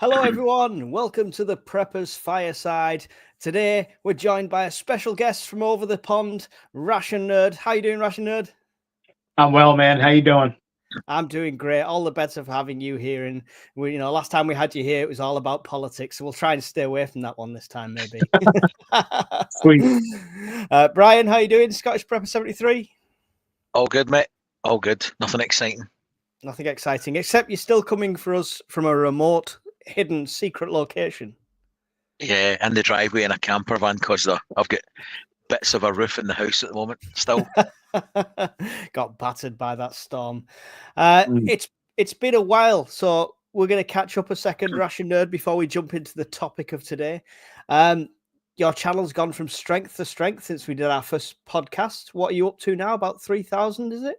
Hello, everyone. Welcome to the Preppers Fireside. Today, we're joined by a special guest from over the pond, Ration Nerd. How you doing, Ration Nerd? I'm well, man. How you doing? I'm doing great. All the better for having you here. And last time we had you here, it was all about politics. So we'll try and stay away from that one this time, maybe. Sweet. Brian, how you doing? Scottish Prepper 73. All good, mate. All good. Nothing exciting. Nothing exciting, except you're still coming for us from a remote, hidden, secret location. Yeah, in the driveway in a camper van because I've got bits of a roof in the house at the moment still. Got battered by that storm. It's been a while, so we're going to catch up a second, Ration Nerd, before we jump into the topic of today. Your channel's gone from strength to strength since we did our first podcast. What are you up to now? About 3,000, is it?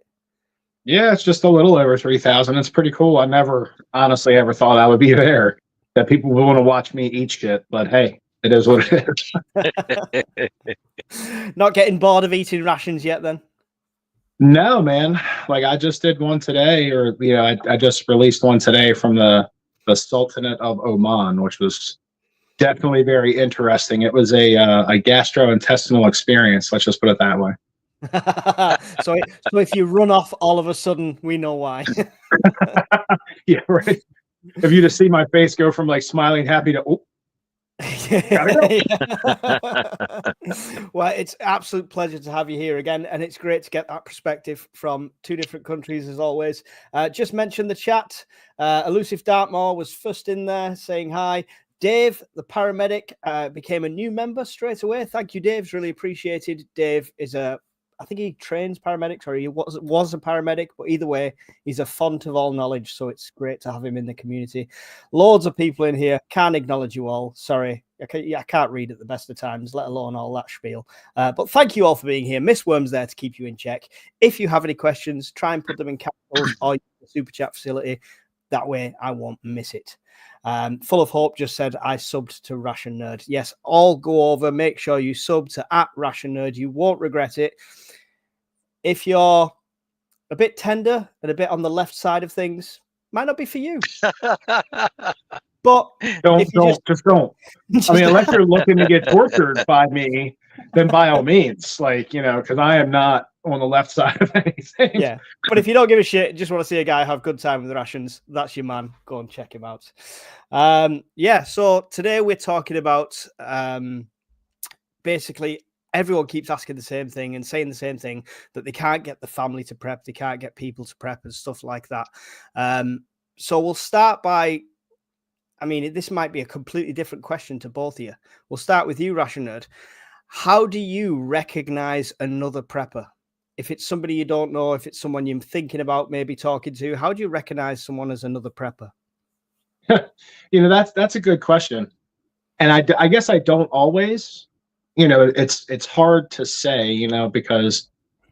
Yeah, it's just a little over 3,000. It's pretty cool. I never honestly ever thought I would be there, that people would want to watch me eat shit. But hey, it is what it is. Not getting bored of eating rations yet, then? No, man. Like I just did one today, or I just released one today from the Sultanate of Oman, which was definitely very interesting. It was a gastrointestinal experience. Let's just put it that way. So if you run off all of a sudden, we know why. Yeah, right. If you just see my face go from like smiling happy to Well, it's an absolute pleasure to have you here again, and it's great to get that perspective from two different countries as always. Just mention the chat. Elusive Dartmoor was first in there saying hi. Dave, the paramedic, became a new member straight away. Thank you, Dave. It's really appreciated. Dave is I think he trains paramedics, or he was a paramedic, but either way, he's a font of all knowledge, so it's great to have him in the community. Loads of people in here. Can't acknowledge you all. Sorry. I can't read at the best of times, let alone all that spiel. But thank you all for being here. Miss Worm's there to keep you in check. If you have any questions, try and put them in capitals or use the super chat facility. That way, I won't miss it. Full of Hope just said, I subbed to Ration Nerd. Yes, all go over. Make sure you sub to @Ration Nerd. You won't regret it. If you're a bit tender and a bit on the left side of things, might not be for you. But don't. I mean, unless you're looking to get tortured by me, then by all means, because I am not on the left side of anything. Yeah, but if you don't give a shit, just want to see a guy have good time with the rations, that's your man. Go and check him out. So today we're talking about basically everyone keeps asking the same thing and saying the same thing, that they can't get the family to prep, they can't get people to prep and stuff like that. So we'll start by, this might be a completely different question to both of you. We'll start with you, Ration Nerd. How do you recognize another prepper? If it's somebody you don't know, if it's someone you're thinking about maybe talking to, how do you recognize someone as another prepper? That's a good question. And I guess I don't always, it's hard to say, because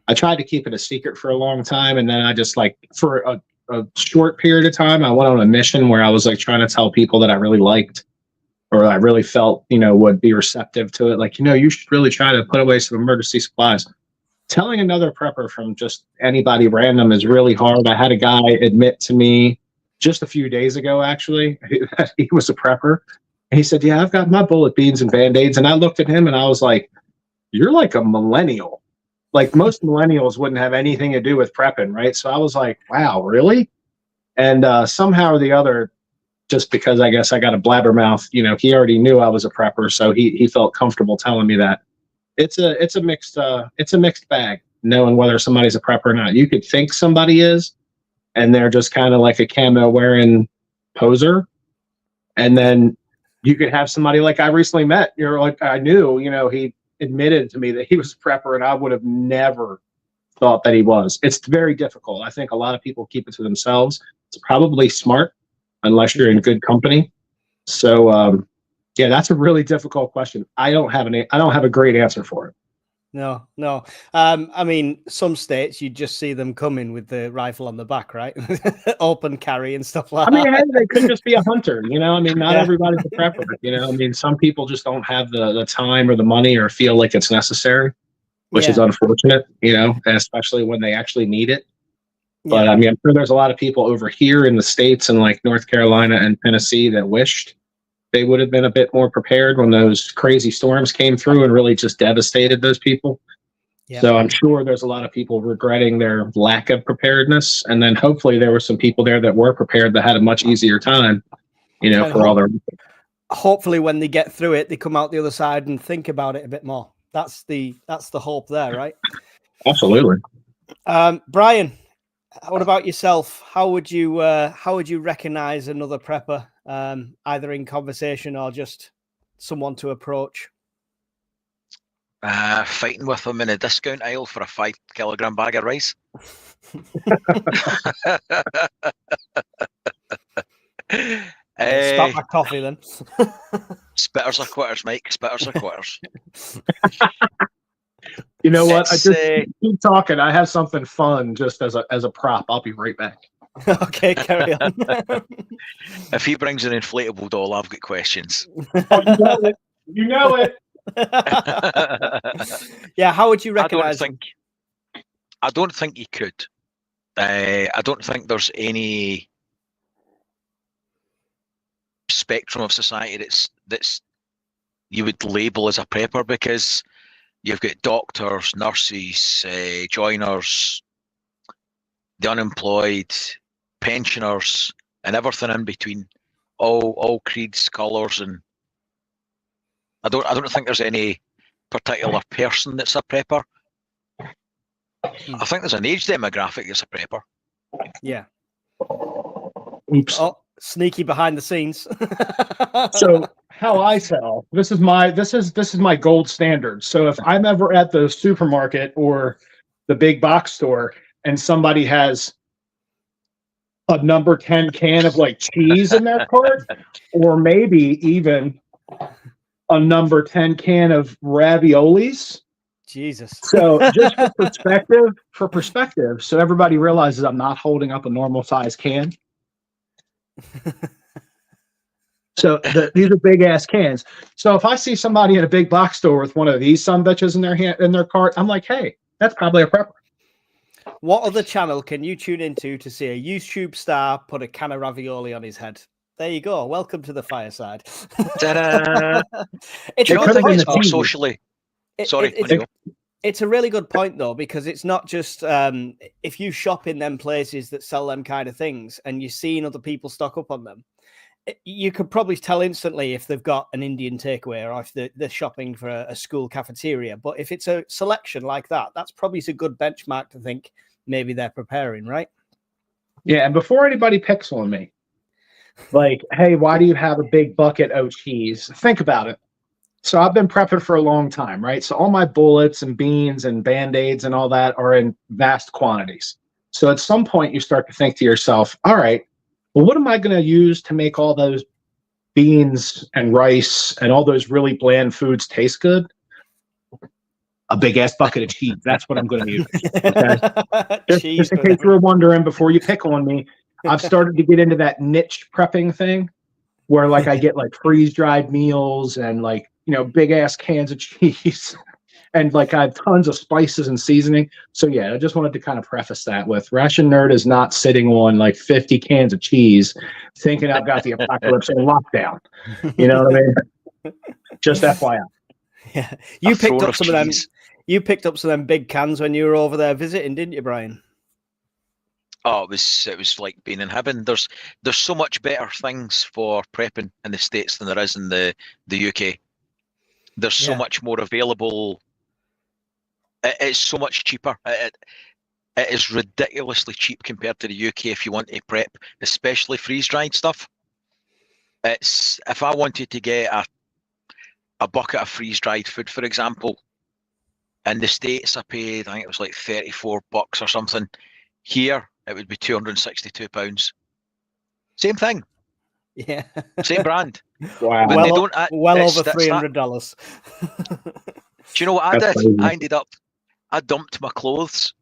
I tried to keep it a secret for a long time. And then I just for a short period of time, I went on a mission where I was trying to tell people that I really liked, or I really felt, would be receptive to it. You should really try to put away some emergency supplies. Telling another prepper from just anybody random is really hard. I had a guy admit to me just a few days ago, actually, that he was a prepper. And he said, yeah, I've got my bullet beads and Band-Aids. And I looked at him and I was like, you're like a millennial. Most millennials wouldn't have anything to do with prepping, right? So I was like, wow, really? And somehow or the other, just because I guess I got a blabbermouth, he already knew I was a prepper. So he felt comfortable telling me that. It's a mixed bag, knowing whether somebody's a prepper or not. You could think somebody is, and they're just kind of like a camo wearing poser. And then you could have somebody like I recently met. I knew, he admitted to me that he was a prepper, and I would have never thought that he was. It's very difficult. I think a lot of people keep it to themselves. It's probably smart, unless you're in good company. So, yeah, that's a really difficult question. I don't have a great answer for it. No. Some states you just see them coming with the rifle on the back, right? Open carry and stuff like that. Hey, they could just be a hunter, not everybody's a prepper, some people just don't have the time or the money or feel like it's necessary, which is unfortunate, especially when they actually need it. But I mean, I'm sure there's a lot of people over here in the States and like North Carolina and Tennessee that wished they would have been a bit more prepared when those crazy storms came through and really just devastated those people. Yep. So I'm sure there's a lot of people regretting their lack of preparedness. And then hopefully there were some people there that were prepared that had a much easier time, you know, for all their... Hopefully when they get through it, they come out the other side and think about it a bit more. That's the hope there, right? Absolutely. Brian, what about yourself? How would you recognize another prepper, either in conversation or just someone to approach? Fighting with them in a discount aisle for a 5 kilogram bag of rice. Stop my coffee then. Spitters or quitters, Mike. Spitters or quitters. You know what? I just keep talking. I have something fun just as a prop. I'll be right back. Okay, carry on. If he brings an inflatable doll, I've got questions. Oh, you know it. You know it. Yeah, how would you recognize I don't think you could. I don't think there's any spectrum of society that's you would label as a prepper, because you've got doctors, nurses, joiners, the unemployed, pensioners, and everything in between, all creeds, colours, and I don't think there's any particular person that's a prepper. I think there's an age demographic that's a prepper. Yeah. Oops. Oh, sneaky behind the scenes. So how I tell, this is my gold standard. So if I'm ever at the supermarket or the big box store and somebody has a number 10 can of like cheese in their cart, or maybe even a number 10 can of raviolis. Jesus. So just for perspective, so everybody realizes I'm not holding up a normal size can. So these are big ass cans. So if I see somebody in a big box store with one of these sumbitches in their cart, I'm like, hey, that's probably a prepper. What other channel can you tune into to see a YouTube star put a can of ravioli on his head? There you go. Welcome to the Fireside. Ta-da! It's Do you not think it's more socially? It's a really good point, though, because it's not just if you shop in them places that sell them kind of things and you're seeing other people stock up on them, you could probably tell instantly if they've got an Indian takeaway or if they're shopping for a school cafeteria. But if it's a selection like that, that's probably a good benchmark to think maybe they're preparing, right? Yeah, and before anybody picks on me, like, hey, why do you have a big bucket of cheese? Think about it. So I've been prepping for a long time, right? So all my bullets and beans and Band-Aids and all that are in vast quantities. So at some point you start to think to yourself, all right, well, what am I going to use to make all those beans and rice and all those really bland foods taste good? A big ass bucket of cheese. That's what I'm going to use. Okay? Just in case you were wondering before you pick on me, I've started to get into that niche prepping thing where like I get like freeze dried meals and like, you know, big ass cans of cheese and like I have tons of spices and seasoning. So yeah, I just wanted to kind of preface that with Ration Nerd is not sitting on like 50 cans of cheese thinking I've got the apocalypse on lockdown. You know what I mean? Just FYI. Yeah. You picked up some of them. You picked up some of them big cans when you were over there visiting, didn't you, Brian? Oh, it was like being in heaven. There's so much better things for prepping in the States than there is in the UK. There's so much more available. It's so much cheaper. It is ridiculously cheap compared to the UK if you want to prep, especially freeze-dried stuff. It's if I wanted to get a bucket of freeze-dried food, for example, in the States I paid, I think it was like $34 or something. Here it would be £262. Same thing. Yeah. Same brand. Wow. Well over $300. Do you know what I did? Crazy. I dumped my clothes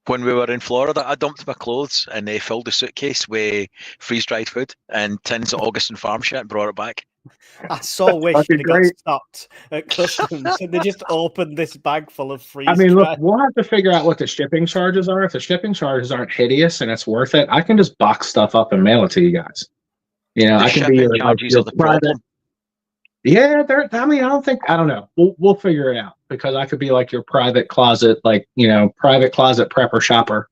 when we were in Florida. I dumped my clothes and they filled the suitcase with freeze-dried food and tins of Augustin Farm shit and brought it back. I so wish Fucking you'd have got great. stopped at customs and they just opened this bag full of freeze I mean, look, dried. we'll have to figure out what the shipping charges are. If the shipping charges aren't hideous and it's worth it, I can just box stuff up and mail it to you guys. You know, The I can be shipping your charges are the private. problem. Yeah, I mean, I don't know. We'll figure it out, because I could be like your private closet, like, you know, private closet prepper shopper.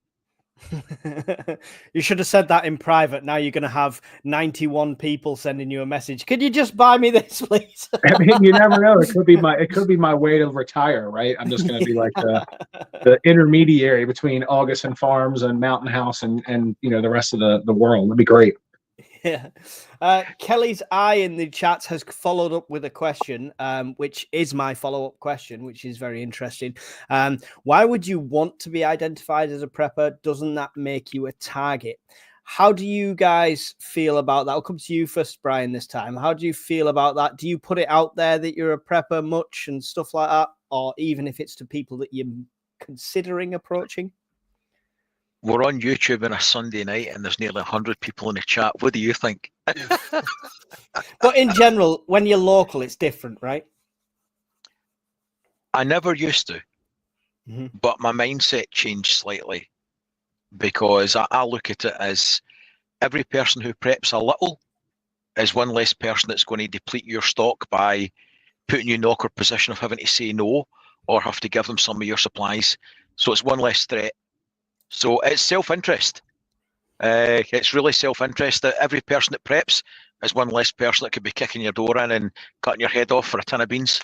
You should have said that in private. Now you're going to have 91 people sending you a message. Could you just buy me this, please? I mean, you never know. It could be my way to retire, right? I'm just going to be like the intermediary between Augustin Farms and Mountain House and you know, the rest of the world. It'd be great. Yeah. Kelly's eye in the chat has followed up with a question, which is my follow-up question, which is very interesting. Why would you want to be identified as a prepper? Doesn't that make you a target? How do you guys feel about that? I'll come to you first, Brian, this time. How do you feel about that? Do you put it out there that you're a prepper much and stuff like that? Or even if it's to people that you're considering approaching? We're on YouTube on a Sunday night and there's nearly 100 people in the chat. What do you think? But in general, when you're local, it's different, right? I never used to, but my mindset changed slightly, because I look at it as every person who preps a little is one less person that's going to deplete your stock by putting you in an awkward position of having to say no or have to give them some of your supplies. So it's one less threat. So it's self-interest. It's really self-interest. Every person that preps is one less person that could be kicking your door in and cutting your head off for a tin of beans.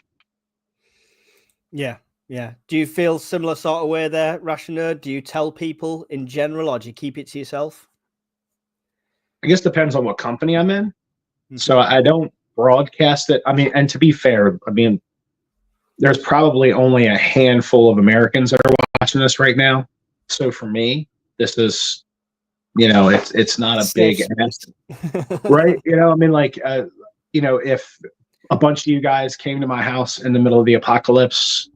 Yeah, yeah. Do you feel similar sort of way there, Ration Nerd? Do you tell people in general, or do you keep it to yourself? I guess depends on what company I'm in. So I don't broadcast it. I mean, and to be fair, I mean, there's probably only a handful of Americans that are watching this right now. So for me, this is, you know, it's not a big ask, right? You know, I mean, like, you know, if a bunch of you guys came to my house in the middle of the apocalypse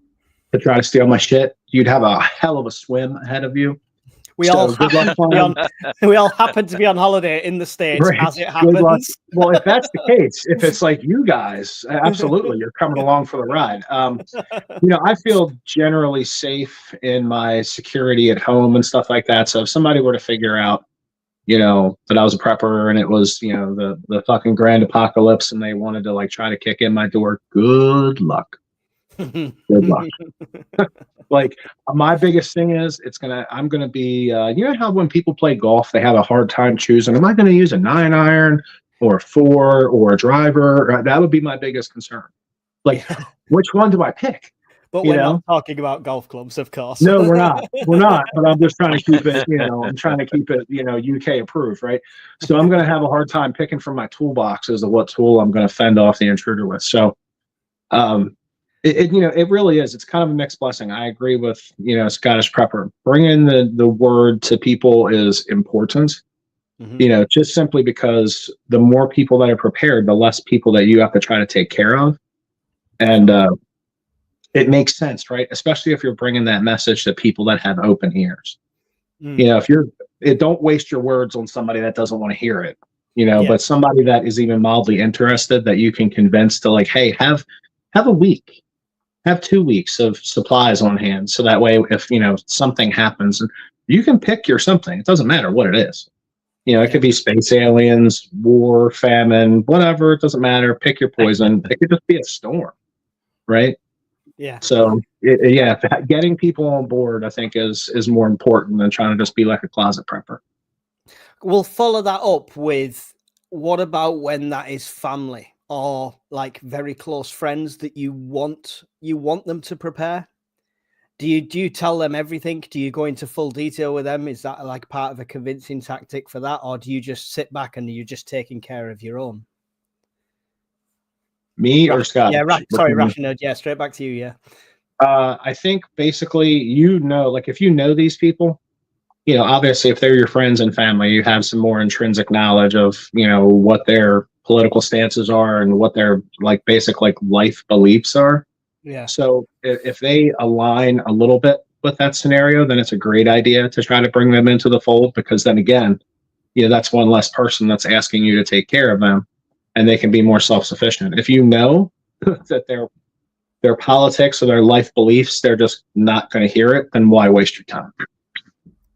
to try to steal my shit, you'd have a hell of a swim ahead of you. We all happen to be on holiday in the States, right, as it happens. Well, if that's the case, if it's like you guys, absolutely, you're coming along for the ride. You know, I feel generally safe in my security at home and stuff like that. So if somebody were to figure out, you know, that I was a prepper and it was, you know, the fucking grand apocalypse and they wanted to like try to kick in my door, good luck. Good luck. Like, my biggest thing is I'm gonna be you know how when people play golf they have a hard time choosing, am I going to use a 9-iron or a 4 or a driver? That would be my biggest concern. Like, which one do I pick? But we're not talking about golf clubs, of course. No, we're not. But I'm just trying to keep it, you know, you know, UK approved, right? So I'm going to have a hard time picking from my toolbox as to what tool I'm going to fend off the intruder with. So you know, it really is. It's kind of a mixed blessing. I agree with, you know, Scottish Prepper. Bringing the word to people is important, you know, just simply because the more people that are prepared, the less people that you have to try to take care of. And it makes sense, right? Especially if you're bringing that message to people that have open ears. You know, don't waste your words on somebody that doesn't want to hear it, you know, but somebody that is even mildly interested that you can convince to like, hey, have a week. Have 2 weeks of supplies on hand. So that way, if, you know, something happens, you can pick your something. It doesn't matter what it is. You know, it could be space aliens, war, famine, whatever. It doesn't matter. Pick your poison. It could just be a storm, right? Yeah. So, getting people on board, I think, is more important than trying to just be like a closet prepper. We'll follow that up with, what about when that is family? Or like very close friends that you want them to prepare? Do you tell them everything? Do you go into full detail with them? Is that like part of a convincing tactic for that, or do you just sit back and you're just taking care of your own? Me or Scott? Yeah, sorry, Ration Nerd. Yeah, straight back to you. Yeah. I think basically, you know, like if you know these people, you know, obviously if they're your friends and family, you have some more intrinsic knowledge of, you know, what their political stances are and what their like basic like life beliefs are. Yeah. So if they align a little bit with that scenario, then it's a great idea to try to bring them into the fold, because then again, you know, that's one less person that's asking you to take care of them. and they can be more self-sufficient. If you know that their politics or their life beliefs, they're just not going to hear it, then why waste your time?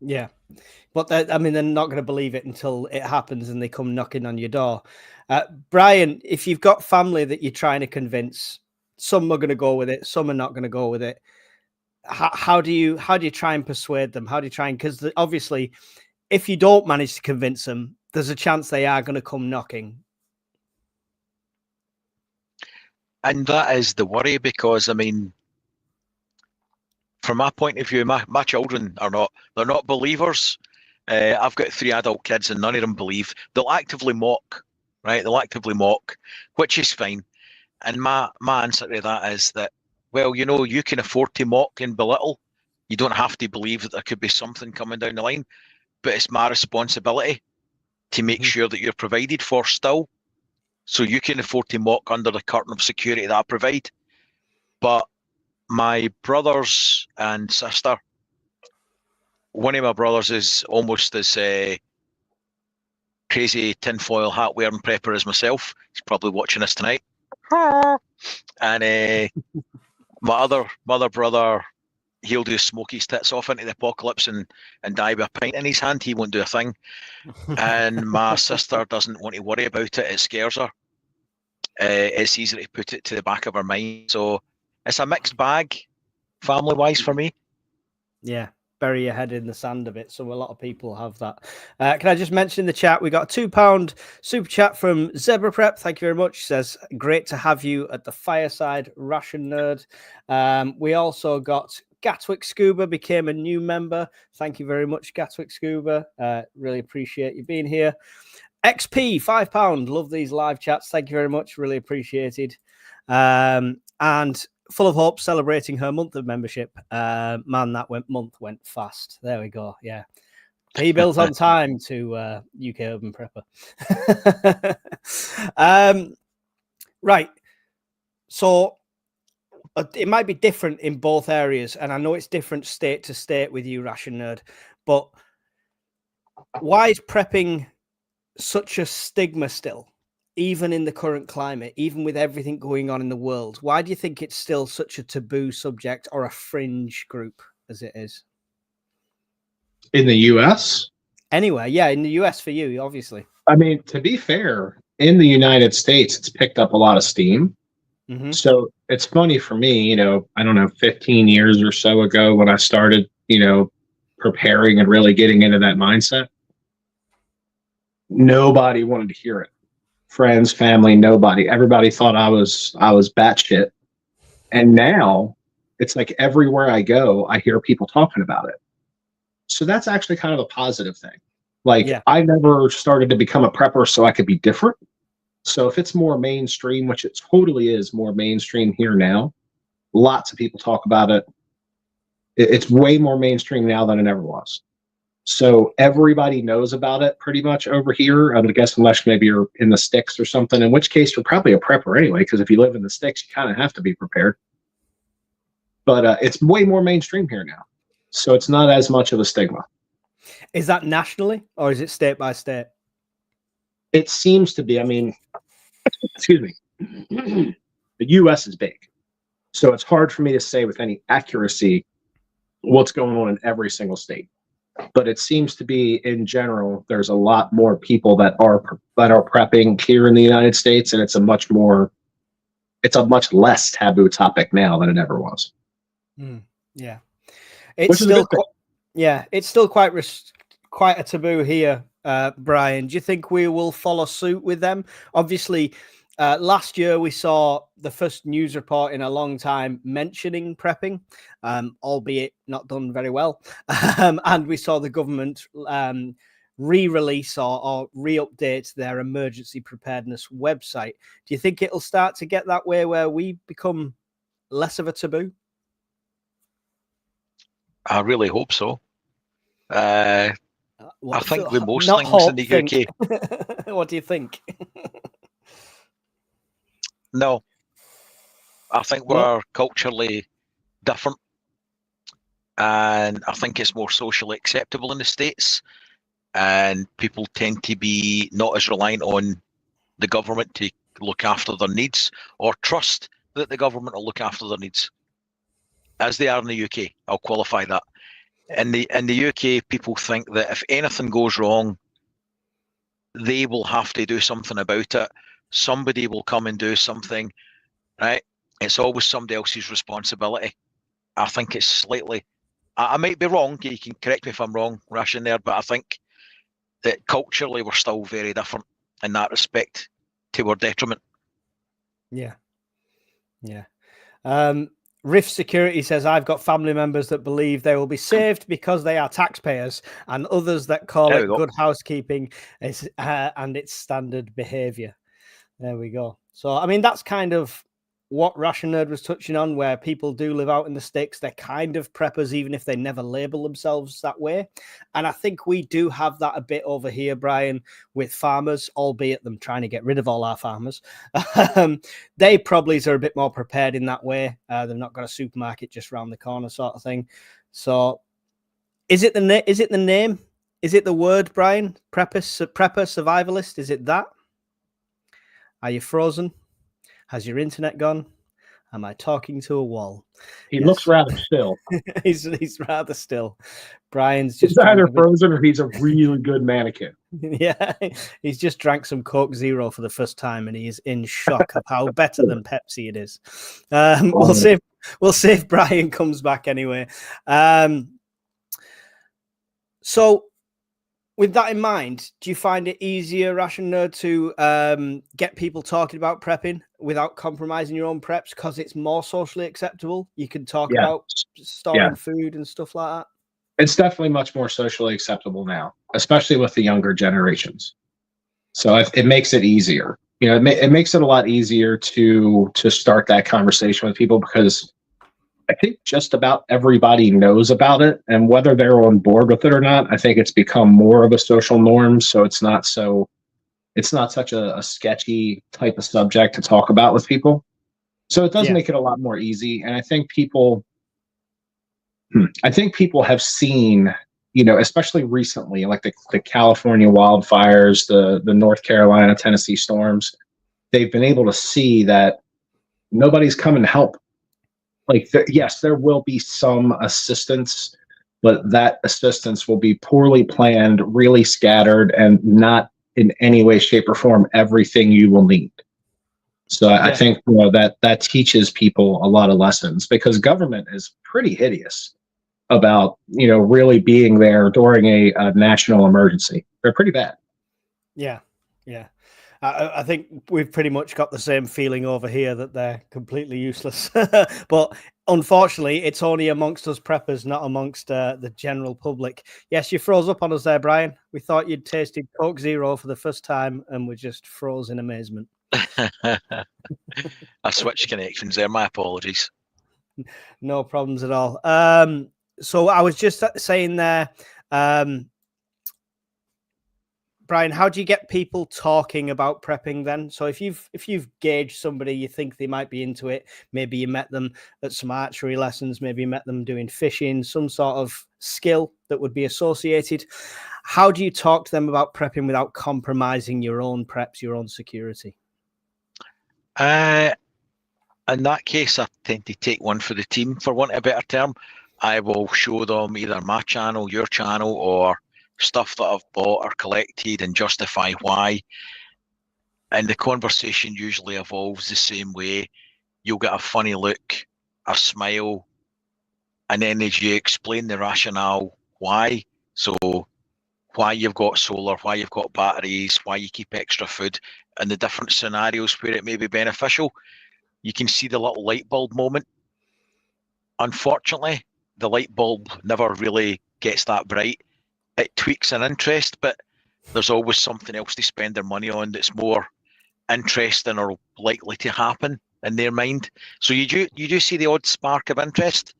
Yeah. But they're not going to believe it until it happens and they come knocking on your door. Brian, if you've got family that you're trying to convince, some are going to go with it, some are not going to go with it. How do you try and persuade them? How do you try and, because obviously, if you don't manage to convince them, there's a chance they are going to come knocking. And that is the worry, because I mean, from my point of view, my children they're not believers. I've got 3 adult kids and none of them believe. They'll actively mock, right? They'll actively mock, which is fine. And my answer to that is that, well, you know, you can afford to mock and belittle. You don't have to believe that there could be something coming down the line, but it's my responsibility to make sure that you're provided for still. So you can afford to mock under the curtain of security that I provide. But my brothers and sister, one of my brothers is almost as crazy tinfoil hat wearing prepper as myself. He's probably watching us tonight. And my other brother, he'll do smoke his tits off into the apocalypse and die with a pint in his hand. He won't do a thing. And my sister doesn't want to worry about it. It scares her. It's easy to put it to the back of her mind. So it's a mixed bag, family-wise, for me. Yeah, bury your head in the sand a bit. So a lot of people have that. Can I just mention in the chat, we got a £2 super chat from Zebra Prep. Thank you very much. Says, great to have you at the Fireside, Ration Nerd. We also got Gatwick Scuba became a new member. Thank you very much, Gatwick Scuba. Really appreciate you being here. XP, £5. Love these live chats. Thank you very much. Really appreciated. And Full of Hope celebrating her month of membership. Man, that month went fast. There we go. Yeah. Pay bills on time to UK Urban Prepper. Right. So it might be different in both areas. And I know it's different state to state with you, Ration Nerd. But why is prepping such a stigma still, even in the current climate, even with everything going on in the world? Why do you think it's still such a taboo subject or a fringe group as it is? In the US? Anyway, yeah, in the US for you, obviously. I mean, to be fair, in the United States, it's picked up a lot of steam. Mm-hmm. So it's funny for me, you know, I don't know, 15 years or so ago when I started, you know, preparing and really getting into that mindset, nobody wanted to hear it. Friends, family, nobody. Everybody thought I was batshit. And now it's like everywhere I go, I hear people talking about it. So that's actually kind of a positive thing. Like, yeah. I never started to become a prepper so I could be different. So if it's more mainstream, which it totally is more mainstream here now, lots of people talk about it. It's way more mainstream now than it ever was. So everybody knows about it pretty much over here. I would guess unless maybe you're in the sticks or something, in which case you're probably a prepper anyway, because if you live in the sticks, you kind of have to be prepared. But it's way more mainstream here now. So it's not as much of a stigma. Is that nationally or is it state by state? It seems to be. I mean, excuse me. The U.S. is big. So it's hard for me to say with any accuracy what's going on in every single state. But it seems to be, in general, there's a lot more people that are prepping here in the United States, and it's a much less taboo topic now than it ever was. Yeah, it's still quite a taboo here, Brian. Do you think we will follow suit with them? Obviously, last year we saw the first news report in a long time mentioning prepping, albeit not done very well. And we saw the government re-release or re-update their emergency preparedness website. Do you think it'll start to get that way where we become less of a taboo? I really hope so. I think with most things in the UK. What do you think? No, I think we're culturally different, and I think it's more socially acceptable in the States, and people tend to be not as reliant on the government to look after their needs, or trust that the government will look after their needs, as they are in the UK. I'll qualify that. In the UK, people think that if anything goes wrong, they will have to do something about it. Somebody will come and do something, right? It's always somebody else's responsibility. I think it's slightly, I might be wrong, you can correct me if I'm wrong, Ration there, but I think that culturally we're still very different in that respect, to our detriment. Yeah. Rift Security says, I've got family members that believe they will be saved because they are taxpayers, and others that call it good housekeeping and it's standard behavior. There we go. So, I mean, that's kind of what Ration Nerd was touching on, where people do live out in the sticks. They're kind of preppers, even if they never label themselves that way. And I think we do have that a bit over here, Brian, with farmers, albeit them trying to get rid of all our farmers. They probably are a bit more prepared in that way. They've not got a supermarket just around the corner sort of thing. So is it the name? Is it the word, Brian? Prepper, survivalist? Is it that? Are you frozen? Has your internet gone? Am I talking to a wall? He looks rather still. he's rather still. Brian's just he's either frozen or he's a really good mannequin. Yeah, he's just drank some Coke Zero for the first time, and he is in shock of how better than Pepsi it is. We'll see if Brian comes back anyway. So, with that in mind, do you find it easier, Ration Nerd, to get people talking about prepping without compromising your own preps because it's more socially acceptable? You can talk about storing food and stuff like that. It's definitely much more socially acceptable now, especially with the younger generations. So it makes it easier. You know, it makes it a lot easier to start that conversation with people, because I think just about everybody knows about it, and whether they're on board with it or not, I think it's become more of a social norm. So it's not such a sketchy type of subject to talk about with people. So it does make it a lot more easy. And I think people have seen, you know, especially recently, like the California wildfires, the North Carolina, Tennessee storms, they've been able to see that nobody's coming to help. Like, yes, there will be some assistance, but that assistance will be poorly planned, really scattered, and not in any way, shape, or form everything you will need. So I think, you know, that teaches people a lot of lessons, because government is pretty hideous about, you know, really being there during a national emergency. They're pretty bad. Yeah. I think we've pretty much got the same feeling over here, that they're completely useless. But unfortunately, it's only amongst us preppers, not amongst the general public. Yes, you froze up on us there, Brian. We thought you'd tasted Coke Zero for the first time, and we just froze in amazement. I switched connections there. My apologies. No problems at all. So I was just saying there, Brian, how do you get people talking about prepping then? So if you've gauged somebody, you think they might be into it, maybe you met them at some archery lessons, maybe you met them doing fishing, some sort of skill that would be associated. How do you talk to them about prepping without compromising your own preps, your own security? In that case, I tend to take one for the team, for want of a better term. I will show them either my channel, your channel, or stuff that I've bought or collected, and justify why. And the conversation usually evolves the same way. You'll get a funny look, a smile, and then as you explain the rationale why, so why you've got solar, why you've got batteries, why you keep extra food, and the different scenarios where it may be beneficial, you can see the little light bulb moment. Unfortunately, the light bulb never really gets that bright. It tweaks an interest, but there's always something else to spend their money on that's more interesting or likely to happen in their mind. So you do see the odd spark of interest,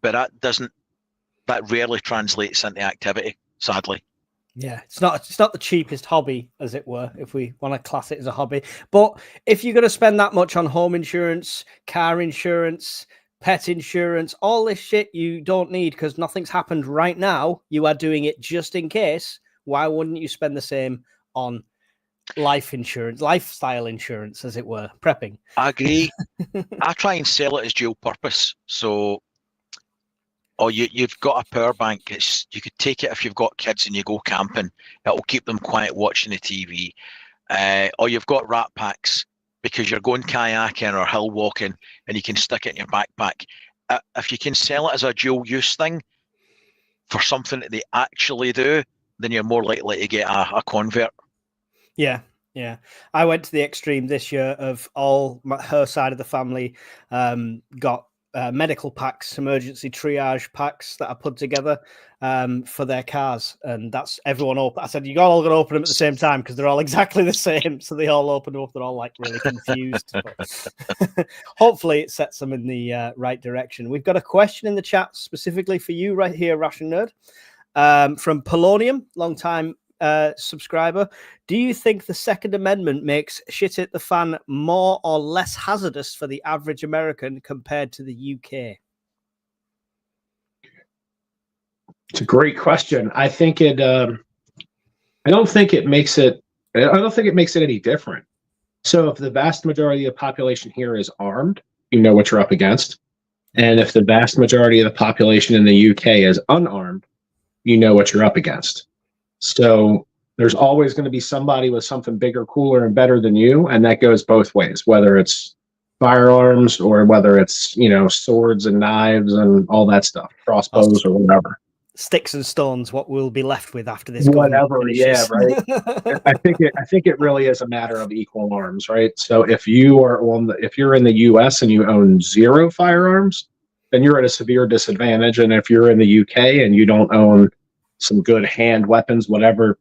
but that rarely translates into activity, sadly. Yeah, it's not the cheapest hobby, as it were, if we want to class it as a hobby. But if you're going to spend that much on home insurance, car insurance, pet insurance, all this shit you don't need because nothing's happened right now, you are doing it just in case. Why wouldn't you spend the same on life insurance, lifestyle insurance, as it were, prepping. I agree. I try and sell it as dual purpose. So, or you've got a power bank. You could take it if you've got kids and you go camping. It'll keep them quiet watching the TV. Or you've got rat packs because you're going kayaking or hill walking and you can stick it in your backpack. If you can sell it as a dual use thing for something that they actually do, then you're more likely to get a convert. Yeah. I went to the extreme this year of her side of the family got medical packs, emergency triage packs that I put together for their cars, and that's everyone open. I said, you all got to open them at the same time because they're all exactly the same. So they all open up. They're all like really confused. But hopefully it sets them in the right direction. We've got a question in the chat specifically for you right here, Ration Nerd, from Polonium, long time subscriber. Do you think the Second Amendment makes shit at the fan more or less hazardous for the average American compared to the UK? It's a great question. I think it. I don't think it makes it. I don't think it makes it any different. So, if the vast majority of the population here is armed, you know what you're up against, and if the vast majority of the population in the UK is unarmed, you know what you're up against. So there's always going to be somebody with something bigger, cooler, and better than you, and that goes both ways, whether it's firearms or whether it's, swords and knives and all that stuff, crossbows or whatever. Sticks and stones, what we'll be left with after this. Whatever, yeah, right. I think it really is a matter of equal arms, right? So if you are if you're in the US and you own 0 firearms, then you're at a severe disadvantage. And if you're in the UK and you don't own some good hand weapons, whatever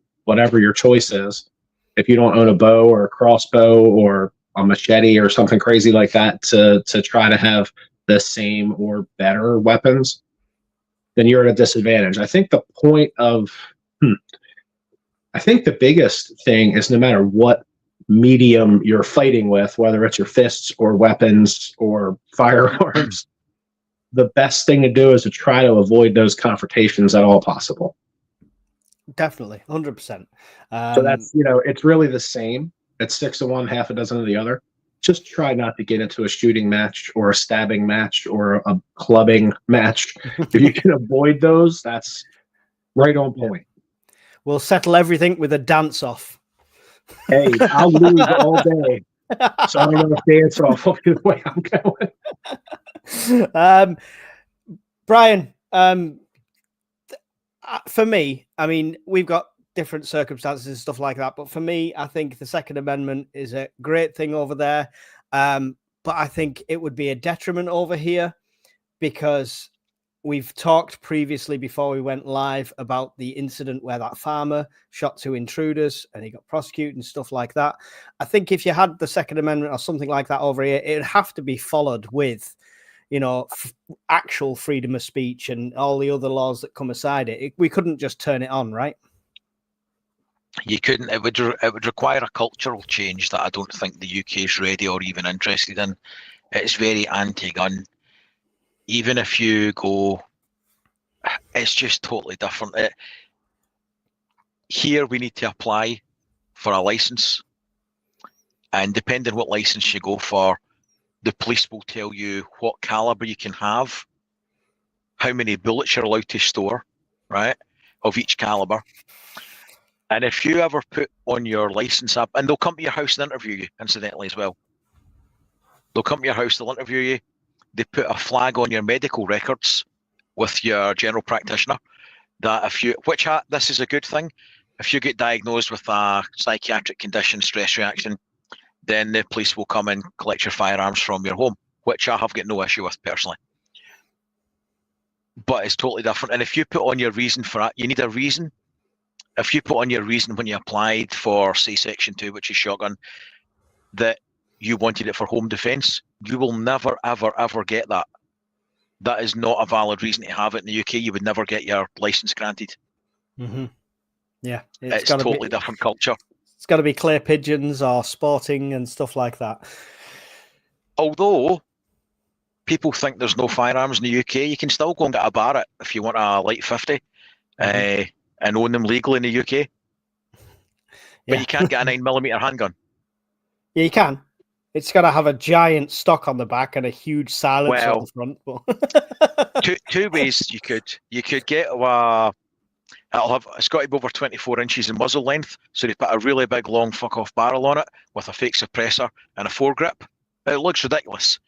your choice is, if you don't own a bow or a crossbow or a machete or something crazy like that to try to have the same or better weapons, then you're at a disadvantage. I think the biggest thing is no matter what medium you're fighting with, whether it's your fists or weapons or firearms, the best thing to do is to try to avoid those confrontations at all possible. Definitely, 100%. So that's, it's really the same. It's 6 of one, half a dozen of the other. Just try not to get into a shooting match or a stabbing match or a clubbing match. If you can avoid those, that's right on point. We'll settle everything with a dance off. Hey, I'll lose all day. So I don't know if dance off will be the way I'm going. Brian, for me, I mean, we've got different circumstances and stuff like that. But for me, I think the Second Amendment is a great thing over there. But I think it would be a detriment over here because we've talked previously before we went live about the incident where that farmer shot 2 intruders and he got prosecuted and stuff like that. I think if you had the Second Amendment or something like that over here, it'd have to be followed with, actual freedom of speech and all the other laws that come aside it. We couldn't just turn it on, right? You couldn't. It would require a cultural change that I don't think the UK is ready or even interested in. It's very anti-gun. Even if you go, it's just totally different. Here we need to apply for a license, and depending what license you go for, the police will tell you what caliber you can have, how many bullets you're allowed to store, right, of each caliber. And if you ever put on your license app, and they'll come to your house and interview you, incidentally, as well. They'll come to your house, they'll interview you. They put a flag on your medical records with your general practitioner that this is a good thing. If you get diagnosed with a psychiatric condition, stress reaction, then the police will come and collect your firearms from your home, which I have got no issue with personally. But it's totally different. And if you put on your reason for it, you need a reason. If you put on your reason when you applied for, say, Section 2, which is shotgun, that you wanted it for home defence, you will never, ever, ever get that. That is not a valid reason to have it in the UK. You would never get your licence granted. Mm-hmm. Yeah. It's totally different culture. It's got to be clear pigeons or sporting and stuff like that. Although people think there's no firearms in the UK, you can still go and get a Barrett if you want a light 50 and own them legally in the UK. but you can't get a 9mm handgun. Yeah, you can. It's got to have a giant stock on the back and a huge silencer on the front. two ways you could get it's got to be over 24 inches in muzzle length, so they put a really big long fuck off barrel on it with a fake suppressor and a foregrip. It looks ridiculous.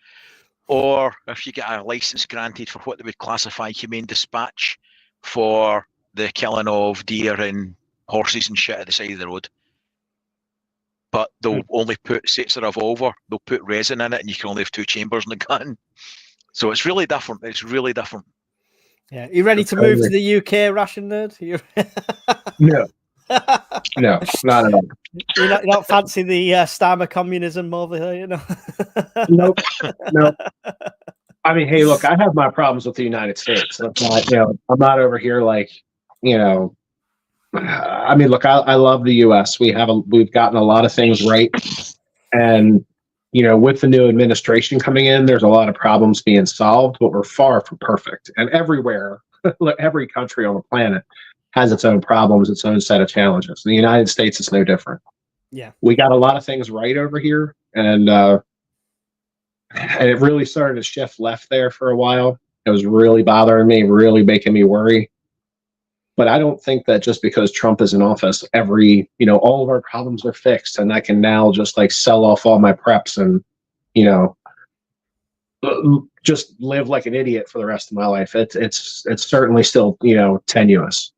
Or if you get a license granted for what they would classify humane dispatch for the killing of deer and horses and shit at the side of the road. But they'll only put, say it's a revolver, they'll put resin in it and you can only have 2 chambers in the gun. So it's really different. It's really different. Yeah. You ready to move to the UK, Ration Nerd? No. No, not at all. You're not fancy the Starmer communism over here, you know? Nope. I mean, hey, look, I have my problems with the United States. That's not, I'm not over here like, I mean, look, I love the U.S. We've gotten a lot of things right, and with the new administration coming in, there's a lot of problems being solved, but we're far from perfect. And everywhere, every country on the planet has its own problems, its own set of challenges. The United States is no different. Yeah, we got a lot of things right over here, and it really started to shift left there for a while. It was really bothering me, really making me worry. But I don't think that just because Trump is in office, all of our problems are fixed, and I can now just like sell off all my preps and, just live like an idiot for the rest of my life. It's certainly still, tenuous.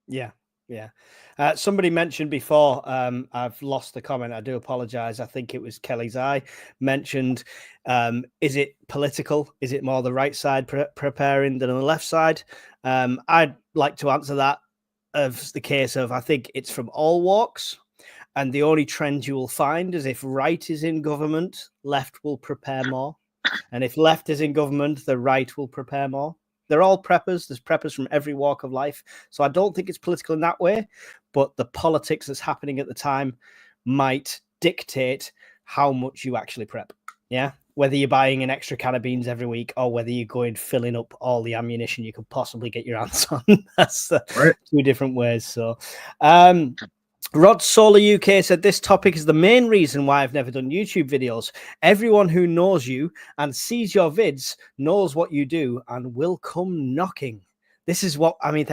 Yeah. Somebody mentioned before, I've lost the comment. I do apologize. I think it was Kelly's Eye mentioned, is it political? Is it more the right side preparing than on the left side? I'd like to answer that of the case of, I think it's from all walks. And the only trend you will find is if right is in government, left will prepare more. And if left is in government, the right will prepare more. They're all preppers. There's preppers from every walk of life. So I don't think it's political in that way, but the politics that's happening at the time might dictate how much you actually prep. Yeah. Whether you're buying an extra can of beans every week or whether you're going filling up all the ammunition you could possibly get your hands on. That's right. 2 different ways. So, Rod Solar UK said, this topic is the main reason why I've never done YouTube videos. Everyone who knows you and sees your vids knows what you do and will come knocking. This is what, I mean,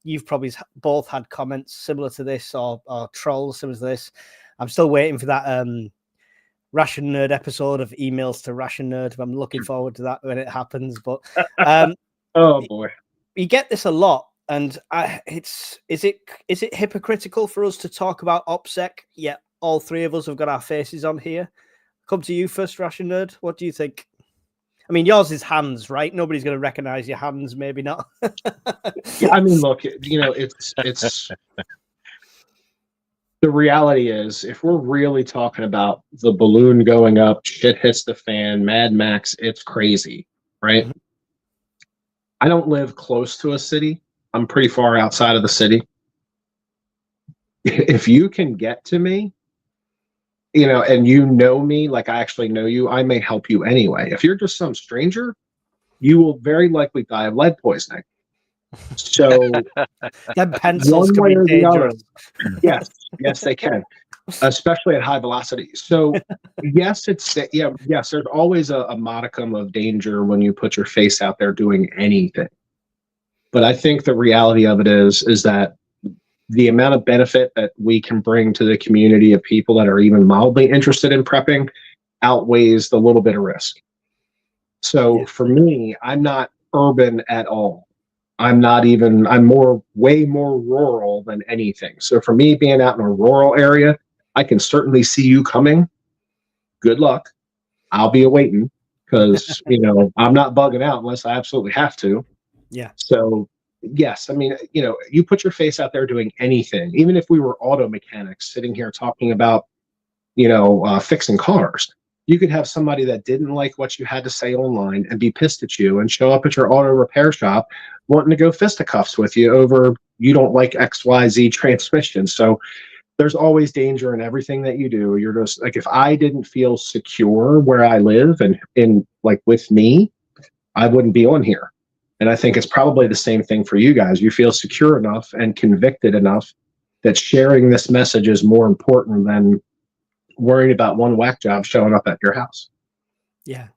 you've probably both had comments similar to this or trolls similar to this. I'm still waiting for that Ration Nerd episode of emails to Ration Nerd. I'm looking forward to that when it happens. But oh boy, you get this a lot. And is it hypocritical for us to talk about OPSEC? Yeah, all 3 of us have got our faces on here. Come to you first, Ration Nerd. What do you think? I mean, yours is hands, right? Nobody's going to recognize your hands, maybe not. I mean, look, it's the reality is, if we're really talking about the balloon going up, shit hits the fan, Mad Max, it's crazy, right? Mm-hmm. I don't live close to a city. I'm pretty far outside of the city. If you can get to me, and me, like I actually know you, I may help you anyway. If you're just some stranger, you will very likely die of lead poisoning. So that pencils can be dangerous. Yes, they can, especially at high velocity. So yes, there's always a modicum of danger when you put your face out there doing anything. But I think the reality of it is that the amount of benefit that we can bring to the community of people that are even mildly interested in prepping outweighs the little bit of risk. So for me, I'm not urban at all. I'm way more rural than anything. So for me, being out in a rural area, I can certainly see you coming. Good luck. I'll be awaiting because, I'm not bugging out unless I absolutely have to. Yeah. So, yes, I mean, you put your face out there doing anything, even if we were auto mechanics sitting here talking about, fixing cars, you could have somebody that didn't like what you had to say online and be pissed at you and show up at your auto repair shop wanting to go fisticuffs with you over you don't like XYZ transmission. So there's always danger in everything that you do. You're just like, if I didn't feel secure where I live and in like with me, I wouldn't be on here. And I think it's probably the same thing for you guys. You feel secure enough and convicted enough that sharing this message is more important than worrying about one whack job showing up at your house. Yeah,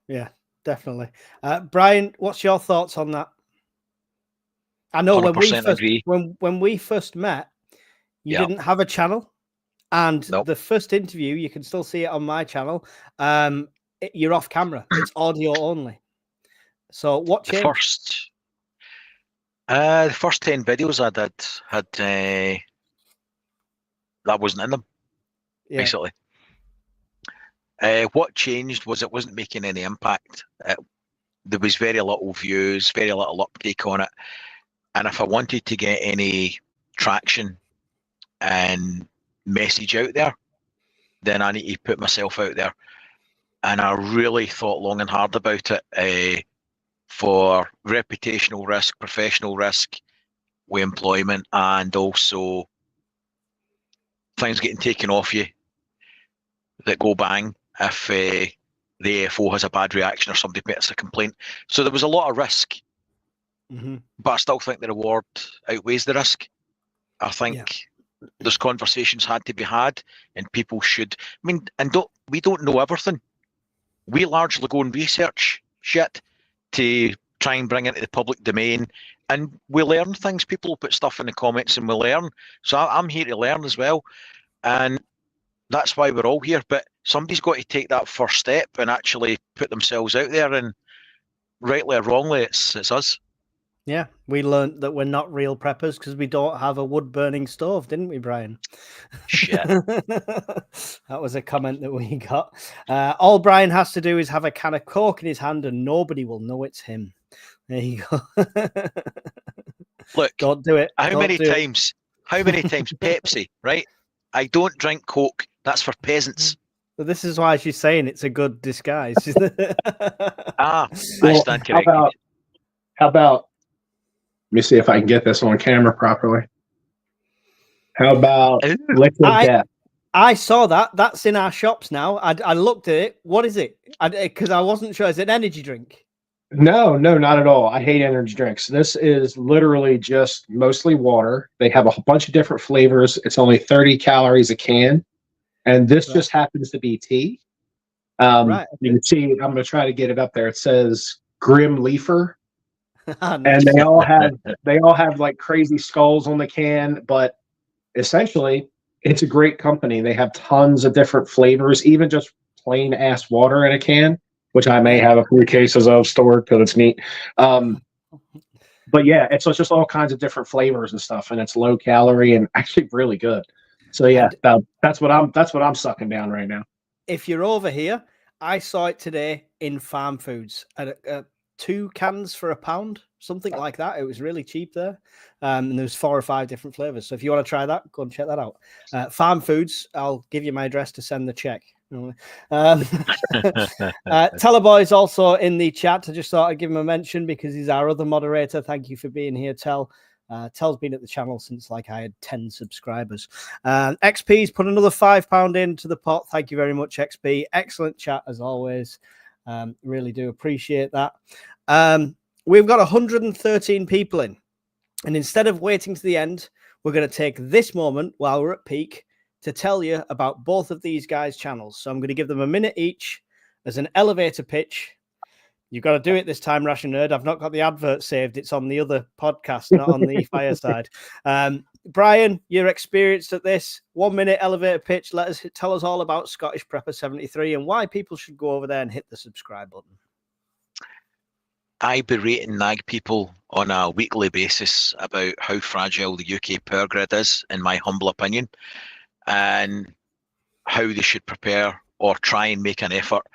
definitely. Brian, what's your thoughts on that? I know when we first met, you didn't have a channel, and the first interview, you can still see it on my channel. You're off camera; it's audio only. So what changed? The first 10 videos I did had that wasn't in them, basically. What changed was it wasn't making any impact. There was very little views, very little uptake on it. And if I wanted to get any traction and message out there, then I need to put myself out there. And I really thought long and hard about it for reputational risk, professional risk with employment, and also things getting taken off you that go bang if the AFO has a bad reaction or somebody makes a complaint. So there was a lot of risk, but I still think the reward outweighs the risk. I think those conversations had to be had, and people should. I mean, and we don't know everything. We largely go and research shit to try and bring it into the public domain, and we learn things. People will put stuff in the comments, and we learn. So I'm here to learn as well, and that's why we're all here. But somebody's got to take that first step and actually put themselves out there, and rightly or wrongly, it's us. Yeah, we learned that we're not real preppers because we don't have a wood-burning stove, didn't we, Brian? Shit. That was a comment that we got. All Brian has to do is have a can of Coke in his hand and nobody will know it's him. There you go. Look, don't do it. How many times Pepsi, right? I don't drink Coke. That's for peasants. But this is why she's saying it's a good disguise. I stand corrected. How about, let me see if I can get this on camera properly. How about Liquid Death? I saw that. That's in our shops now. I looked at it. What is it? Because I wasn't sure. Is it an energy drink? No, not at all. I hate energy drinks. This is literally just mostly water. They have a bunch of different flavors. It's only 30 calories a can. And this just happens to be tea. You can see, I'm going to try to get it up there. It says Grim Leafer. And they all have like crazy skulls on the can, but essentially it's a great company. They have tons of different flavors, even just plain ass water in a can, which I may have a few cases of stored because it's neat. But yeah, it's just all kinds of different flavors and stuff, and it's low calorie and actually really good. So yeah, that's what I'm sucking down right now. If you're over here, I saw it today in Farm Foods at 2 cans for £1, something like that. It was really cheap there, and there's 4 or 5 different flavors. So if you want to try that, go and check that out. Farm Foods, I'll give you my address to send the check. Teleboy's also in the chat. I just thought I'd give him a mention because he's our other moderator. Thank you for being here, Tel. Tel's been at the channel since like I had 10 subscribers. XP's put another £5 into the pot. Thank you very much, XP. Excellent chat as always. Really do appreciate that. We've got 113 people in, and instead of waiting to the end, we're going to take this moment while we're at peak to tell you about both of these guys' channels. So I'm going to give them a minute each as an elevator pitch. You've got to do it this time, Ration Nerd. I've not got the advert saved. It's on the other podcast, not on the Fireside. Brian, you're experienced at this. 1 minute elevator pitch. Tell us all about Scottish Prepper 73 and why people should go over there and hit the subscribe button. I berate and nag people on a weekly basis about how fragile the UK power grid is, in my humble opinion, and how they should prepare or try and make an effort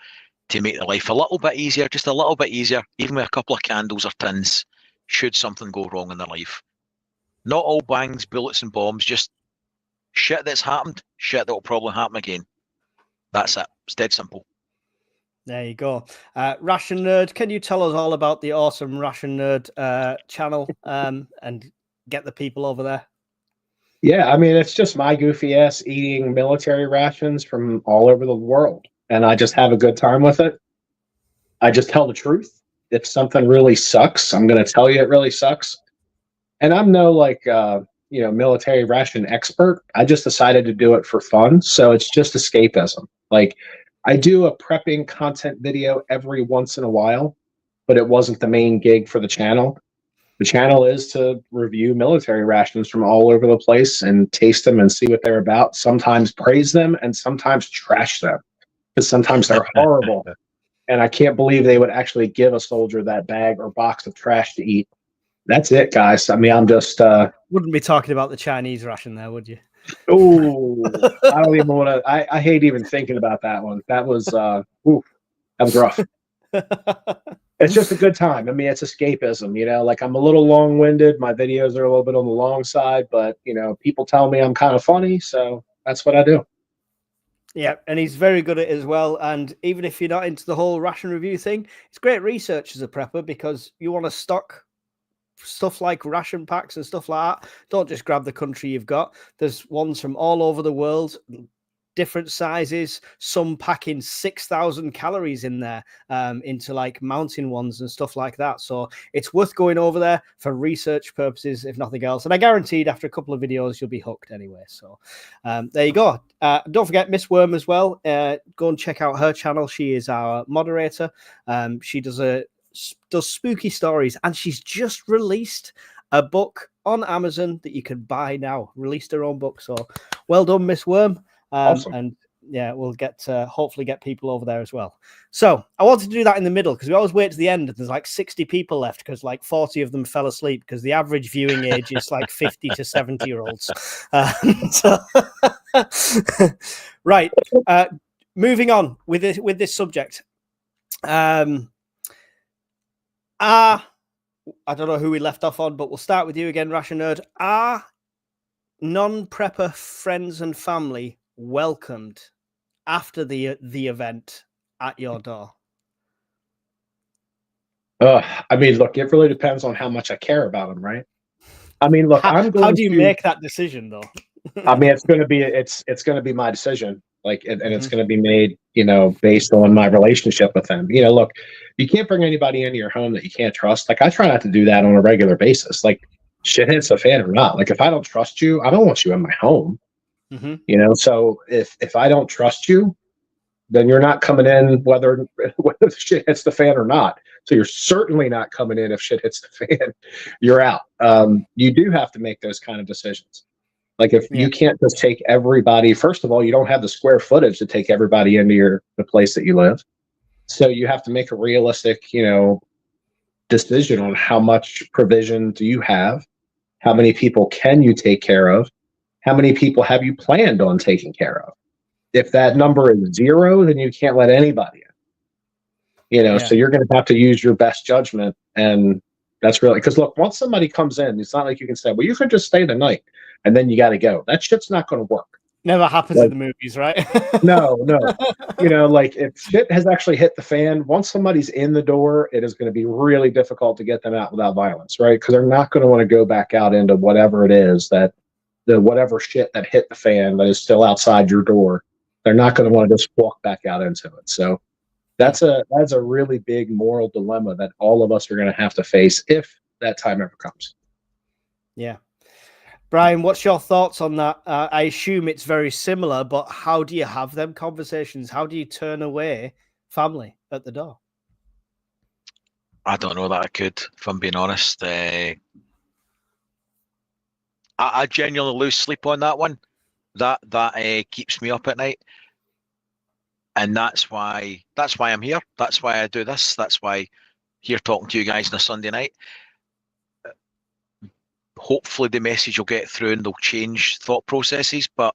to make their life a little bit easier, just a little bit easier, even with a couple of candles or tins, should something go wrong in their life. Not all bangs, bullets and bombs, just shit that's happened, shit that will probably happen again. That's it. It's dead simple. There you go. Ration Nerd, can you tell us all about the awesome Ration Nerd channel and get the people over there? Yeah, I mean, it's just my goofy ass eating military rations from all over the world. And I just have a good time with it. I just tell the truth. If something really sucks, I'm going to tell you it really sucks. And I'm no military ration expert. I just decided to do it for fun. So it's just escapism. Like, I do a prepping content video every once in a while, but it wasn't the main gig for the channel. The channel is to review military rations from all over the place and taste them and see what they're about. Sometimes praise them and sometimes trash them, because sometimes they're horrible. And I can't believe they would actually give a soldier that bag or box of trash to eat. That's it, guys. I mean, I'm just wouldn't be talking about the Chinese ration there, would you? Oh, I don't even want to. I hate even thinking about that one. That was that was rough. It's just a good time. I mean, it's escapism, like, I'm a little long-winded. My videos are a little bit on the long side, but people tell me I'm kind of funny, so that's what I do. Yeah, and he's very good at it as well. And even if you're not into the whole ration review thing, it's great research as a prepper, because you want to stock stuff like ration packs and stuff like that. Don't just grab the country you've got. There's ones from all over the world, different sizes, some packing 6,000 calories in there, into like mountain ones and stuff like that. So it's worth going over there for research purposes, if nothing else. And I guaranteed after a couple of videos, you'll be hooked anyway. So there you go. Don't forget Miss Worm as well. Go and check out her channel. She is our moderator. She does spooky stories, and she's just released a book on Amazon that you can buy now. Released her own book. So well done, Miss Worm. Awesome. And yeah, we'll get hopefully get people over there as well. So I wanted to do that in the middle, because we always wait to the end and there's like 60 people left, because like 40 of them fell asleep, because the average viewing age is like 50 to 70-year-olds. Right. Moving on with this subject. I don't know who we left off on, but we'll start with you again, Ration Nerd. Are non-prepper friends and family welcomed after the event at your door? I mean, look, it really depends on how much I care about them, right? I mean, look, how do you make that decision, though? I mean, it's going to be my decision, like, and it's going to be made, based on my relationship with them. Look, you can't bring anybody into your home that you can't trust. Like, I try not to do that on a regular basis. Like, shit hits the fan or not. Like, if I don't trust you, I don't want you in my home. So if I don't trust you, then you're not coming in whether shit hits the fan or not. So you're certainly not coming in if shit hits the fan. You're out. You do have to make those kind of decisions. Like, if you can't just take everybody, first of all, you don't have the square footage to take everybody into the place that you live. So you have to make a realistic, decision on how much provision do you have, how many people can you take care of, how many people have you planned on taking care of. If that number is 0, then you can't let anybody in. So you're going to have to use your best judgment, and that's really, because look, once somebody comes in, it's not like you can say, well, you can just stay the night and then you got to go. That shit's not going to work. Never happens in the movies, right? No. Like, if shit has actually hit the fan, once somebody's in the door, it is going to be really difficult to get them out without violence, right? Because they're not going to want to go back out into whatever it is whatever shit that hit the fan that is still outside your door. They're not going to want to just walk back out into it. So that's a really big moral dilemma that all of us are going to have to face if that time ever comes. Yeah. Brian, what's your thoughts on that? I assume it's very similar, but how do you have them conversations? How do you turn away family at the door? I don't know that I could, if I'm being honest. I genuinely lose sleep on that one. That keeps me up at night, and that's why I'm here. That's why I do this. That's why here talking to you guys on a Sunday night. Hopefully the message will get through and they'll change thought processes, but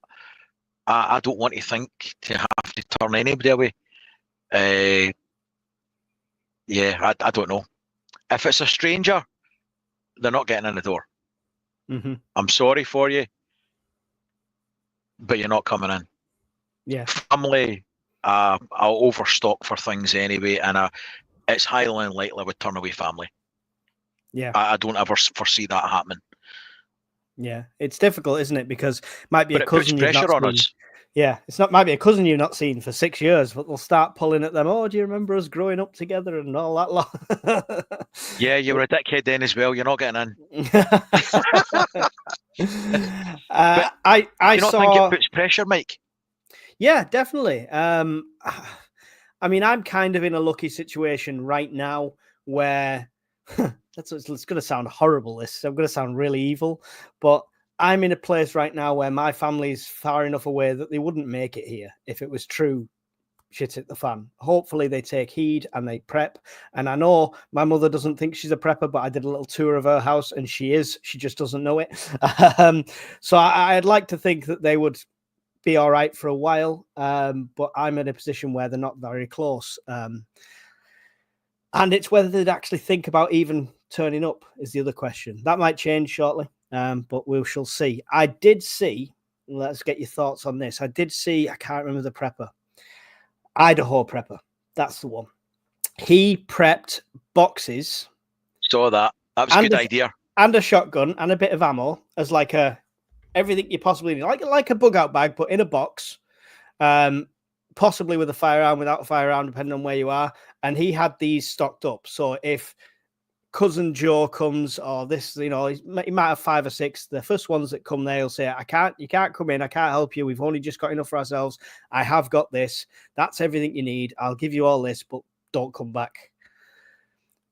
I don't want to think to have to turn anybody away. I don't know. If it's a stranger, they're not getting in the door. I'm sorry for you, but you're not coming in. Yeah. Family, I'll overstock for things anyway, and it's highly unlikely I would turn away family. Yeah. I don't ever foresee that happening. Yeah, it's difficult, isn't it? Because it might be but a cousin it puts pressure on us. Yeah, it's not might be a cousin you've not seen for 6 years, but they'll start pulling at them. Oh, do you remember us growing up together and all that lot? Yeah, you were a dickhead then as well. You're not getting in. But I you not think saw. it puts pressure, Mike? Yeah, definitely. I mean, I'm kind of in a lucky situation right now where it's going to sound horrible. I'm going to sound really evil, but I'm in a place right now where my family's far enough away that they wouldn't make it here if it was true shit at the fan. Hopefully they take heed and they prep. And I know my mother doesn't think she's a prepper, but I did a little tour of her house and she is. She just doesn't know it. So I'd like to think that they would be all right for a while, but I'm in a position where they're not very close. And it's whether they'd actually think about even turning up is the other question. That might change shortly, but we shall see. I did see, let's get your thoughts on this. I did see, I can't remember the prepper, Idaho prepper. That's the one. He prepped boxes. Saw that. That was a good idea. And a shotgun and a bit of ammo as like everything you possibly need, like a bug out bag, but in a box, possibly with a firearm, without a firearm, depending on where you are. And he had these stocked up. So if cousin Joe comes, or this, he might have 5 or 6. The first ones that come there, he'll say, you can't come in. I can't help you. We've only just got enough for ourselves. I have got this. That's everything you need. I'll give you all this, but don't come back.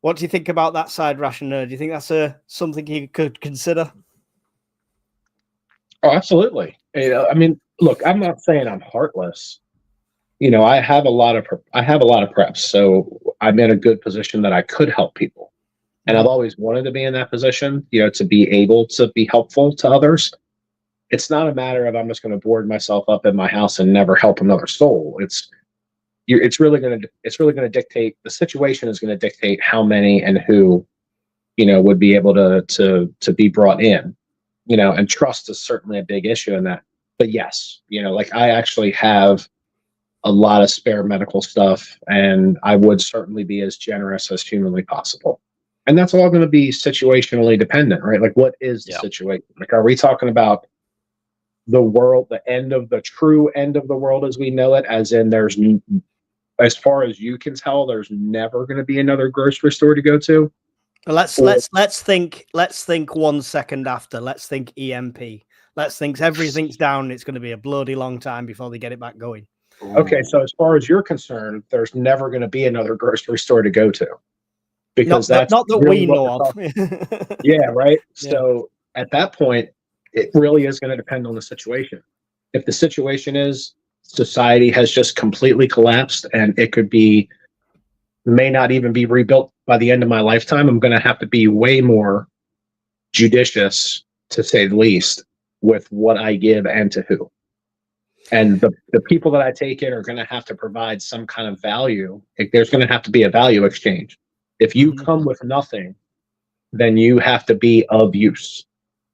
What do you think about that side, Ration Nerd? Do you think that's something you could consider? Oh, absolutely. I mean, look, I'm not saying I'm heartless. I have a lot of preps, so I'm in a good position that I could help people. And I've always wanted to be in that position, to be able to be helpful to others. It's not a matter of I'm just going to board myself up in my house and never help another soul. It's really going to dictate, the situation is going to dictate how many and who, would be able to be brought in, and trust is certainly a big issue in that. But yes, like I actually have a lot of spare medical stuff, and I would certainly be as generous as humanly possible. And that's all going to be situationally dependent, right? Like, what is the situation? Like, are we talking about the world, the true end of the world as we know it, as in as far as you can tell, there's never going to be another grocery store to go to? Let's think 1 second after. Let's think EMP. Let's think everything's down. It's going to be a bloody long time before they get it back going. Okay, so as far as you're concerned, there's never going to be another grocery store to go to, because that's not that really we know of. Yeah, right. Yeah. So at that point, it really is going to depend on the situation. If the situation is society has just completely collapsed and it may not even be rebuilt by the end of my lifetime, I'm going to have to be way more judicious, to say the least, with what I give and to who. And the people that I take in are going to have to provide some kind of value. There's going to have to be a value exchange. If you come with nothing, then you have to be of use.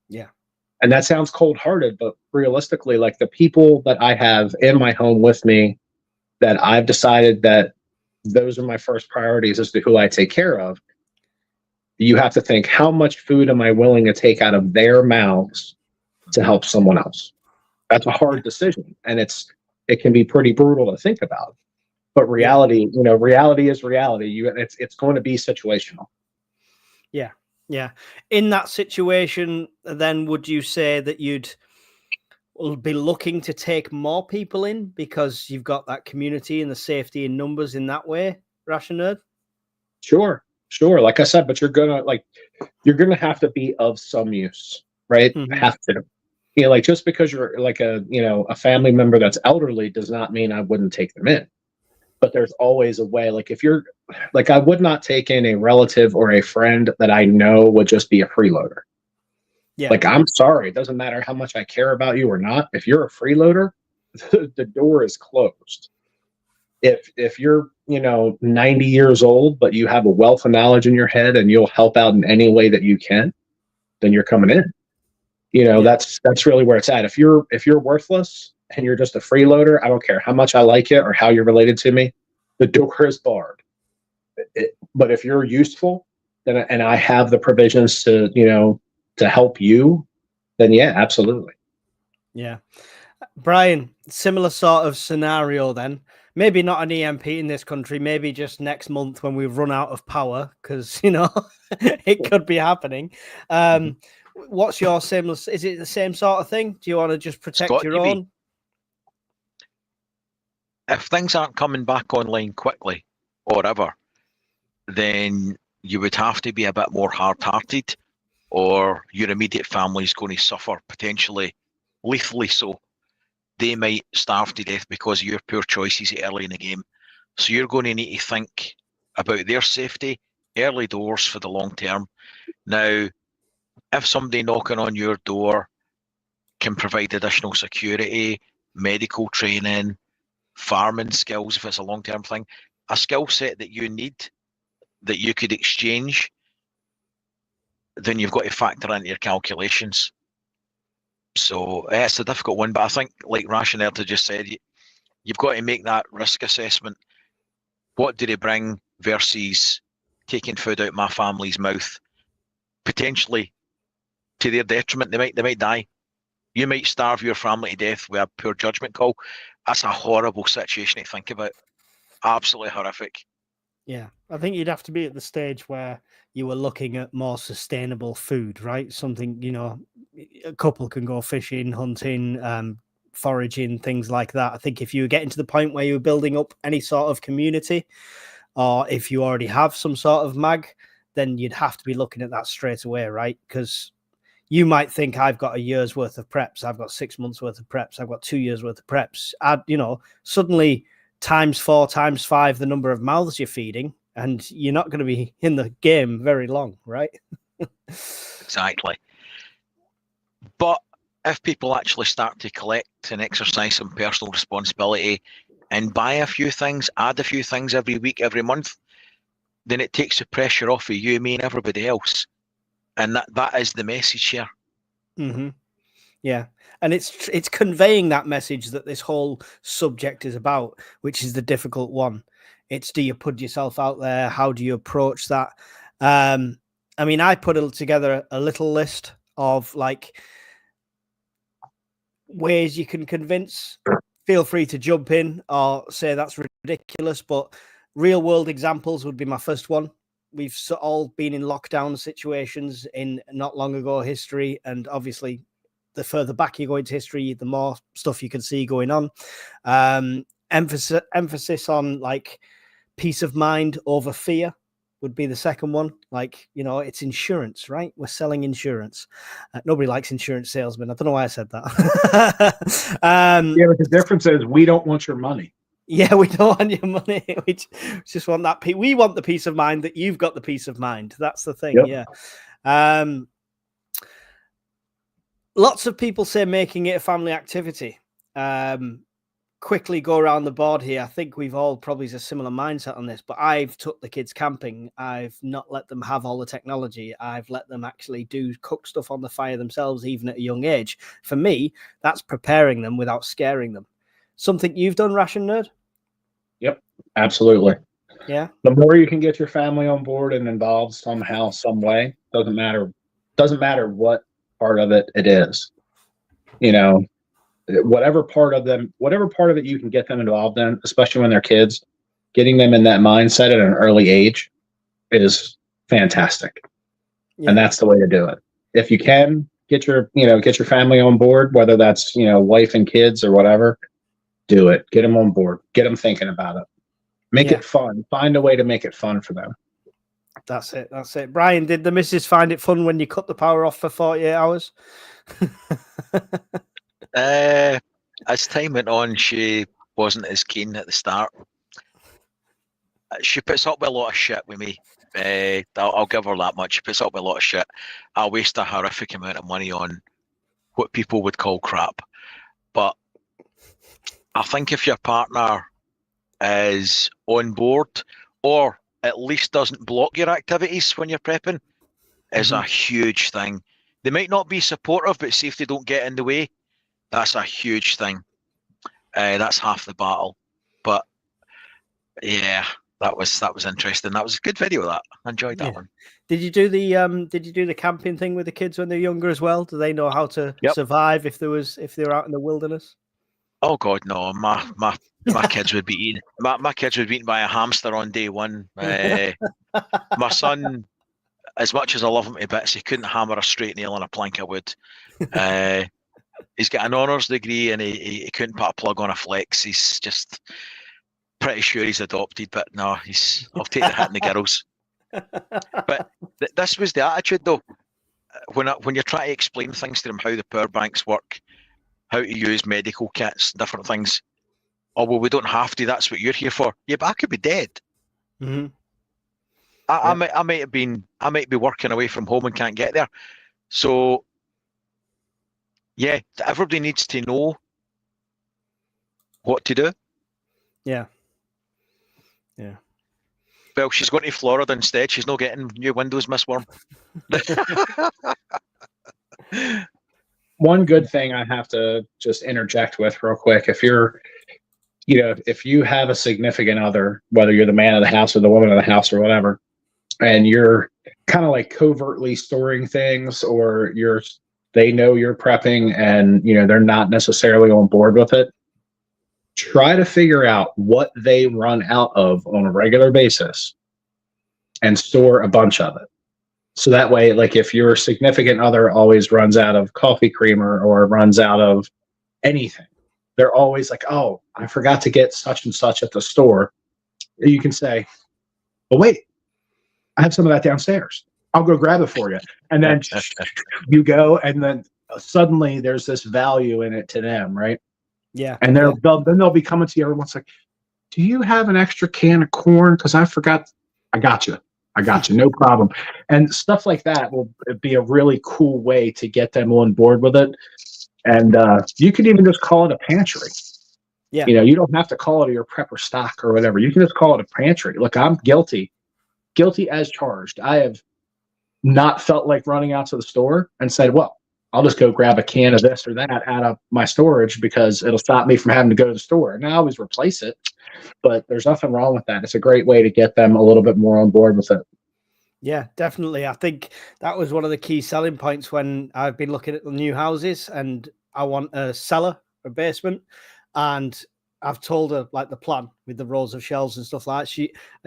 Yeah. And that sounds cold-hearted, but realistically, like the people that I have in my home with me, that I've decided that those are my first priorities as to who I take care of, you have to think, how much food am I willing to take out of their mouths to help someone else? That's a hard decision, and it can be pretty brutal to think about. But reality, reality is reality. It's going to be situational. Yeah. Yeah. In that situation, then would you say that you'd be looking to take more people in because you've got that community and the safety in numbers in that way, Ration Nerd? Sure. Like I said, but you're gonna have to be of some use, right? Have to. Like, just because you're like a family member that's elderly does not mean I wouldn't take them in. But there's always a way. Like, if you're like, I would not take in a relative or a friend that I know would just be a freeloader. Yeah. Like, I'm sorry, it doesn't matter how much I care about you or not. If you're a freeloader, the door is closed. If you're 90 years old, but you have a wealth of knowledge in your head and you'll help out in any way that you can, then you're coming in. That's really where it's at. If you're worthless and you're just a freeloader, I don't care how much I like it or how you're related to me, the door is barred. But if you're useful, then and I have the provisions to help you, then yeah, absolutely. Yeah. Brian, similar sort of scenario then. Maybe not an EMP in this country, maybe just next month when we run out of power, because, it could be happening. What's your similar? Is it the same sort of thing? Do you want to just protect your own? If things aren't coming back online quickly or ever, then you would have to be a bit more hard-hearted, or your immediate family is going to suffer, potentially lethally so. They might starve to death because of your poor choices early in the game. So you're going to need to think about their safety early doors for the long term. Now, if somebody knocking on your door can provide additional security, medical training, farming skills, if it's a long-term thing, a skill set that you need that you could exchange, then you've got to factor into your calculations. So it's a difficult one, but I think, like Rationerta just said, you've got to make that risk assessment. What do they bring versus taking food out my family's mouth, potentially to their detriment? They might die. You might starve your family to death with a poor judgment call. That's a horrible situation to think about. Absolutely horrific. Yeah, I think you'd have to be at the stage where you were looking at more sustainable food, right? Something, a couple can go fishing, hunting, foraging, things like that. I think if you were getting to the point where you were building up any sort of community, or if you already have some sort of mag, then you'd have to be looking at that straight away, right? Because you might think, I've got a year's worth of preps, I've got 6 months worth of preps, I've got 2 years worth of preps. Suddenly times 4, times 5 the number of mouths you're feeding, and you're not going to be in the game very long, right? Exactly. But if people actually start to collect and exercise some personal responsibility and buy a few things, add a few things every week, every month, then it takes the pressure off of you, me, and everybody else. And that is the message here. Mm-hmm. Yeah, and it's conveying that message that this whole subject is about, which is the difficult one. It's, do you put yourself out there? How do you approach that? I put together a little list of ways you can convince. Feel free to jump in or say that's ridiculous, but real world examples would be my first one. We've all been in lockdown situations in not long ago history, and obviously the further back you go into history, the more stuff you can see going on. Emphasis on peace of mind over fear would be the second one. It's insurance, right? We're selling insurance. Nobody likes insurance salesmen. I don't know why I said that. But the difference is we don't want your money. Yeah, we don't want your money. We just want that. We want the peace of mind that you've got the peace of mind. That's the thing. Yep. Yeah. Lots of people say making it a family activity. Quickly go around the board here. I think we've all probably a similar mindset on this, but I've took the kids camping. I've not let them have all the technology. I've let them actually cook stuff on the fire themselves, even at a young age. For me, that's preparing them without scaring them. Something you've done, Ration Nerd? Yep, absolutely. Yeah. The more you can get your family on board and involved somehow, some way, doesn't matter what part of it is. Whatever part of it you can get them involved in, especially when they're kids, getting them in that mindset at an early age is fantastic. Yeah. And that's the way to do it. If you can get your family on board, whether that's, wife and kids or whatever, do it. Get them on board. Get them thinking about it. Make it fun. Find a way to make it fun for them. That's it. Brian, did the missus find it fun when you cut the power off for 48 hours? As time went on, she wasn't as keen at the start. She puts up with a lot of shit with me. I'll give her that much. She puts up with a lot of shit. I waste a horrific amount of money on what people would call crap. But I think if your partner is on board, or at least doesn't block your activities when you're prepping, is a huge thing. They might not be supportive, but see if they don't get in the way. That's a huge thing. That's half the battle. But yeah, that was interesting. That was a good video. That I enjoyed that one. Did you do the camping thing with the kids when they're younger as well? Do they know how to survive if they were out in the wilderness? Oh God, no! My kids would be eaten. My kids would be eaten by a hamster on day one. My son, as much as I love him to bits, he couldn't hammer a straight nail on a plank of wood. He's got an honours degree and he couldn't put a plug on a flex. He's just pretty sure he's adopted, but no, I'll take the hit and the girls. But this was the attitude though. When you're trying to explain things to them, how the power banks work, how to use medical kits, different things. Oh well, we don't have to. That's what you're here for. Yeah, but I could be dead. Mm-hmm. I might be working away from home and can't get there. So yeah, everybody needs to know what to do. Yeah. Well, she's going to Florida instead. She's not getting new windows, Miss Worm. One good thing I have to just interject with real quick, if you have a significant other, whether you're the man of the house or the woman of the house or whatever, and you're kind of like covertly storing things, or they know you're prepping and they're not necessarily on board with it, try to figure out what they run out of on a regular basis and store a bunch of it. So that way, like if your significant other always runs out of coffee creamer or runs out of anything, they're always like, oh, I forgot to get such and such at the store. You can say, oh, wait, I have some of that downstairs. I'll go grab it for you. And then you go, and then suddenly there's this value in it to them, right? Yeah. And they'll be coming to you. Everyone's like, do you have an extra can of corn? Because I forgot. I got you. No problem. And stuff like that will be a really cool way to get them on board with it. And you can even just call it a pantry. Yeah. You don't have to call it your prep or stock or whatever. You can just call it a pantry. Look, I'm guilty as charged. I have not felt like running out to the store and said, well, I'll just go grab a can of this or that out of my storage because it'll stop me from having to go to the store. And I always replace it, but there's nothing wrong with that. It's a great way to get them a little bit more on board with it. Yeah, definitely. I think that was one of the key selling points when I've been looking at the new houses and I want a cellar, a basement, and I've told her like the plan with the rows of shelves and stuff like that.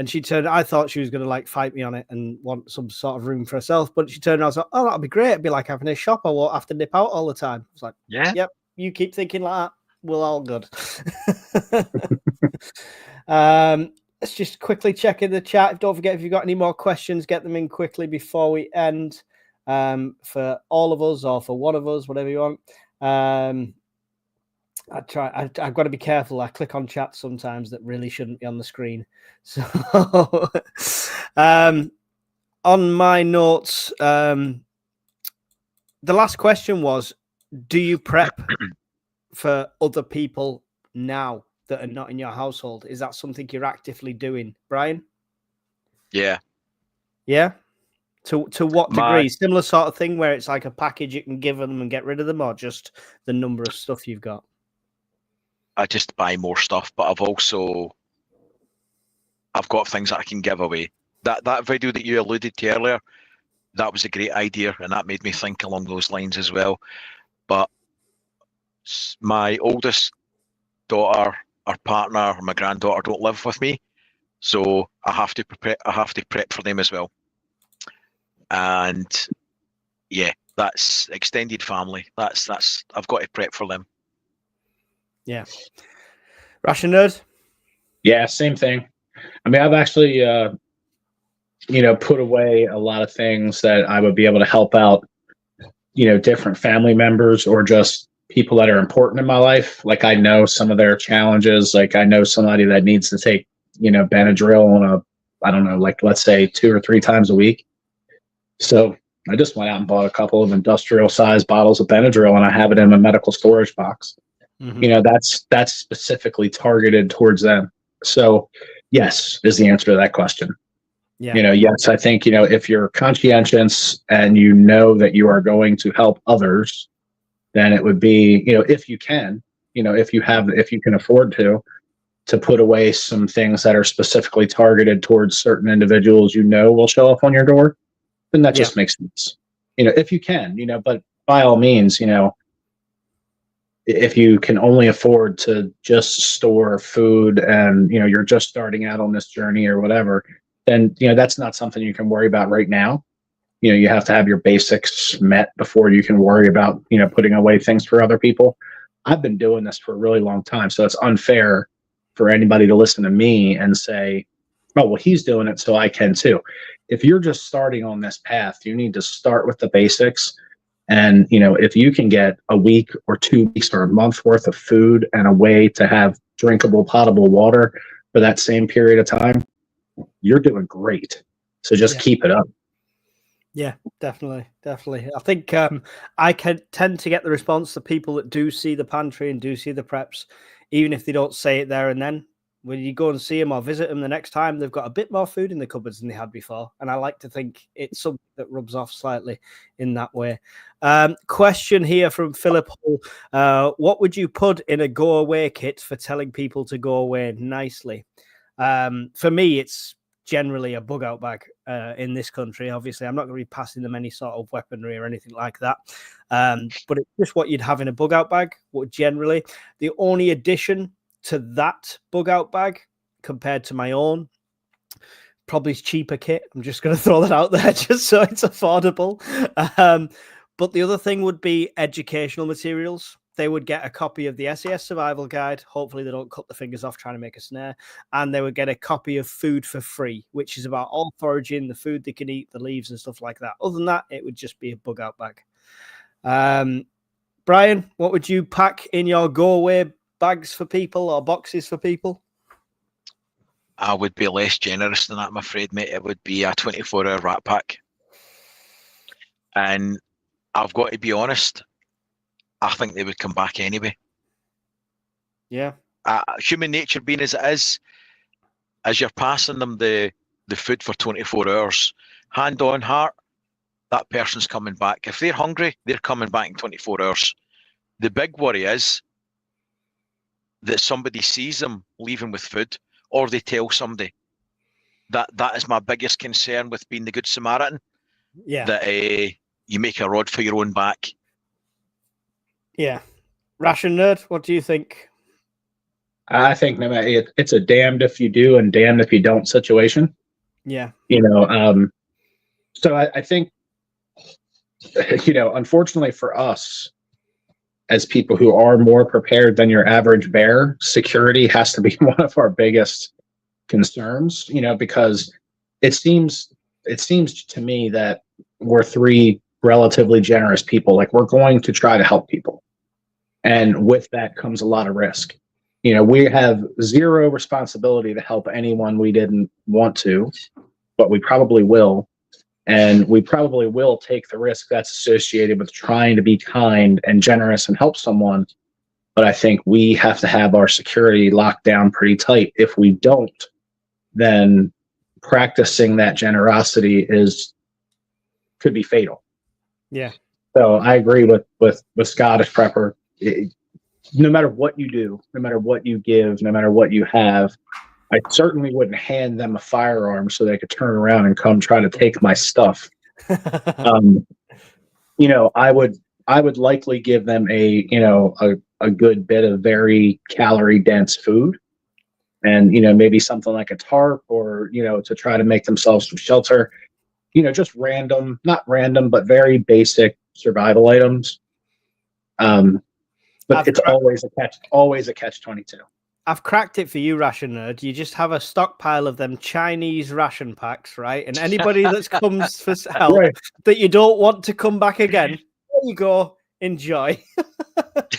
She turned. I thought she was going to like fight me on it and want some sort of room for herself, but she turned around and was like, "Oh, that'd be great. It'd be like having a shop. I won't have to nip out all the time." I was like, "Yeah, yep. You keep thinking like that. We're all good." Let's just quickly check in the chat. Don't forget, if you've got any more questions, get them in quickly before we end. For all of us or for one of us, whatever you want. I've got to be careful. I click on chat sometimes that really shouldn't be on the screen. So on my notes, the last question was, do you prep for other people now that are not in your household? Is that something you're actively doing, Brian? Yeah. To what degree? Similar sort of thing where it's like a package you can give them and get rid of them, or just the number of stuff you've got? I just buy more stuff, but I've got things that I can give away. That video that you alluded to earlier, that was a great idea, and that made me think along those lines as well. But my oldest daughter, our partner, my granddaughter don't live with me, so I have to prep for them as well. And yeah, that's extended family. That's I've got to prep for them. Yeah. Ration Nerd? Yeah, same thing. I mean, I've actually, put away a lot of things that I would be able to help out, different family members or just people that are important in my life. Like I know some of their challenges. Like I know somebody that needs to take, Benadryl on let's say 2 or 3 times a week. So I just went out and bought a couple of industrial sized bottles of Benadryl and I have it in a medical storage box. Mm-hmm. That's specifically targeted towards them. So yes, is the answer to that question. Yeah. Yes, I think, if you're conscientious and you know that you are going to help others, then it would be, if you can, if you can afford to put away some things that are specifically targeted towards certain individuals, will show up on your door, then that just makes sense. If you can, but by all means, if you can only afford to just store food and, you're just starting out on this journey or whatever, then, that's not something you can worry about right now. You have to have your basics met before you can worry about, putting away things for other people. I've been doing this for a really long time, so it's unfair for anybody to listen to me and say, oh, well, he's doing it, so I can too. If you're just starting on this path, you need to start with the basics. And, if you can get a week or 2 weeks or a month worth of food and a way to have drinkable, potable water for that same period of time, you're doing great. So just keep it up. Yeah, definitely. I think I can tend to get the response to people that do see the pantry and do see the preps, even if they don't say it there and then. When you go and see them or visit them the next time, they've got a bit more food in the cupboards than they had before. And I like to think it's something that rubs off slightly in that way. Question here from Philip Hull. What would you put in a go away kit for telling people to go away nicely? For me, it's generally a bug out bag in this country. Obviously, I'm not going to be passing them any sort of weaponry or anything like that. But it's just what you'd have in a bug out bag. What generally, the only addition to that bug out bag compared to my own, probably cheaper kit. I'm just going to throw that out there just so it's affordable. But the other thing would be educational materials. They would get a copy of the SAS Survival Guide. Hopefully they don't cut the fingers off trying to make a snare. And they would get a copy of Food for Free, which is about all foraging, the food they can eat, the leaves and stuff like that. Other than that, it would just be a bug out bag. Brian, what would you pack in your go away bags for people or boxes for people? I would be less generous than that, I'm afraid, mate. It would be a 24-hour rat pack. And I've got to be honest, I think they would come back anyway. Yeah. Human nature being as it is, as you're passing them the food for 24 hours, hand on heart, that person's coming back. If they're hungry, they're coming back in 24 hours. The big worry is that somebody sees them leaving with food, or they tell somebody. That is my biggest concern with being the Good Samaritan. Yeah. That you make a rod for your own back. Yeah. Ration Nerd, what do you think? I think no matter it's a damned if you do and damned if you don't situation. Yeah. So I think, unfortunately for us, as people who are more prepared than your average bear, security has to be one of our biggest concerns, because it seems to me that we're three relatively generous people. Like, we're going to try to help people. And with that comes a lot of risk. We have zero responsibility to help anyone we didn't want to, but we probably will. And we probably will take the risk that's associated with trying to be kind and generous and help someone. But I think we have to have our security locked down pretty tight. If we don't, then practicing that generosity could be fatal. Yeah. So I agree with Scottish Prepper. No matter what you do, no matter what you give, no matter what you have, I certainly wouldn't hand them a firearm so they could turn around and come try to take my stuff. I would likely give them a good bit of very calorie dense food, and maybe something like a tarp, or to try to make themselves some shelter. Just random, not random, but very basic survival items. But it's always a catch-22. I've cracked it for you, Ration Nerd. You just have a stockpile of them Chinese ration packs, right? And anybody that comes for help that you don't want to come back again, there you go, enjoy.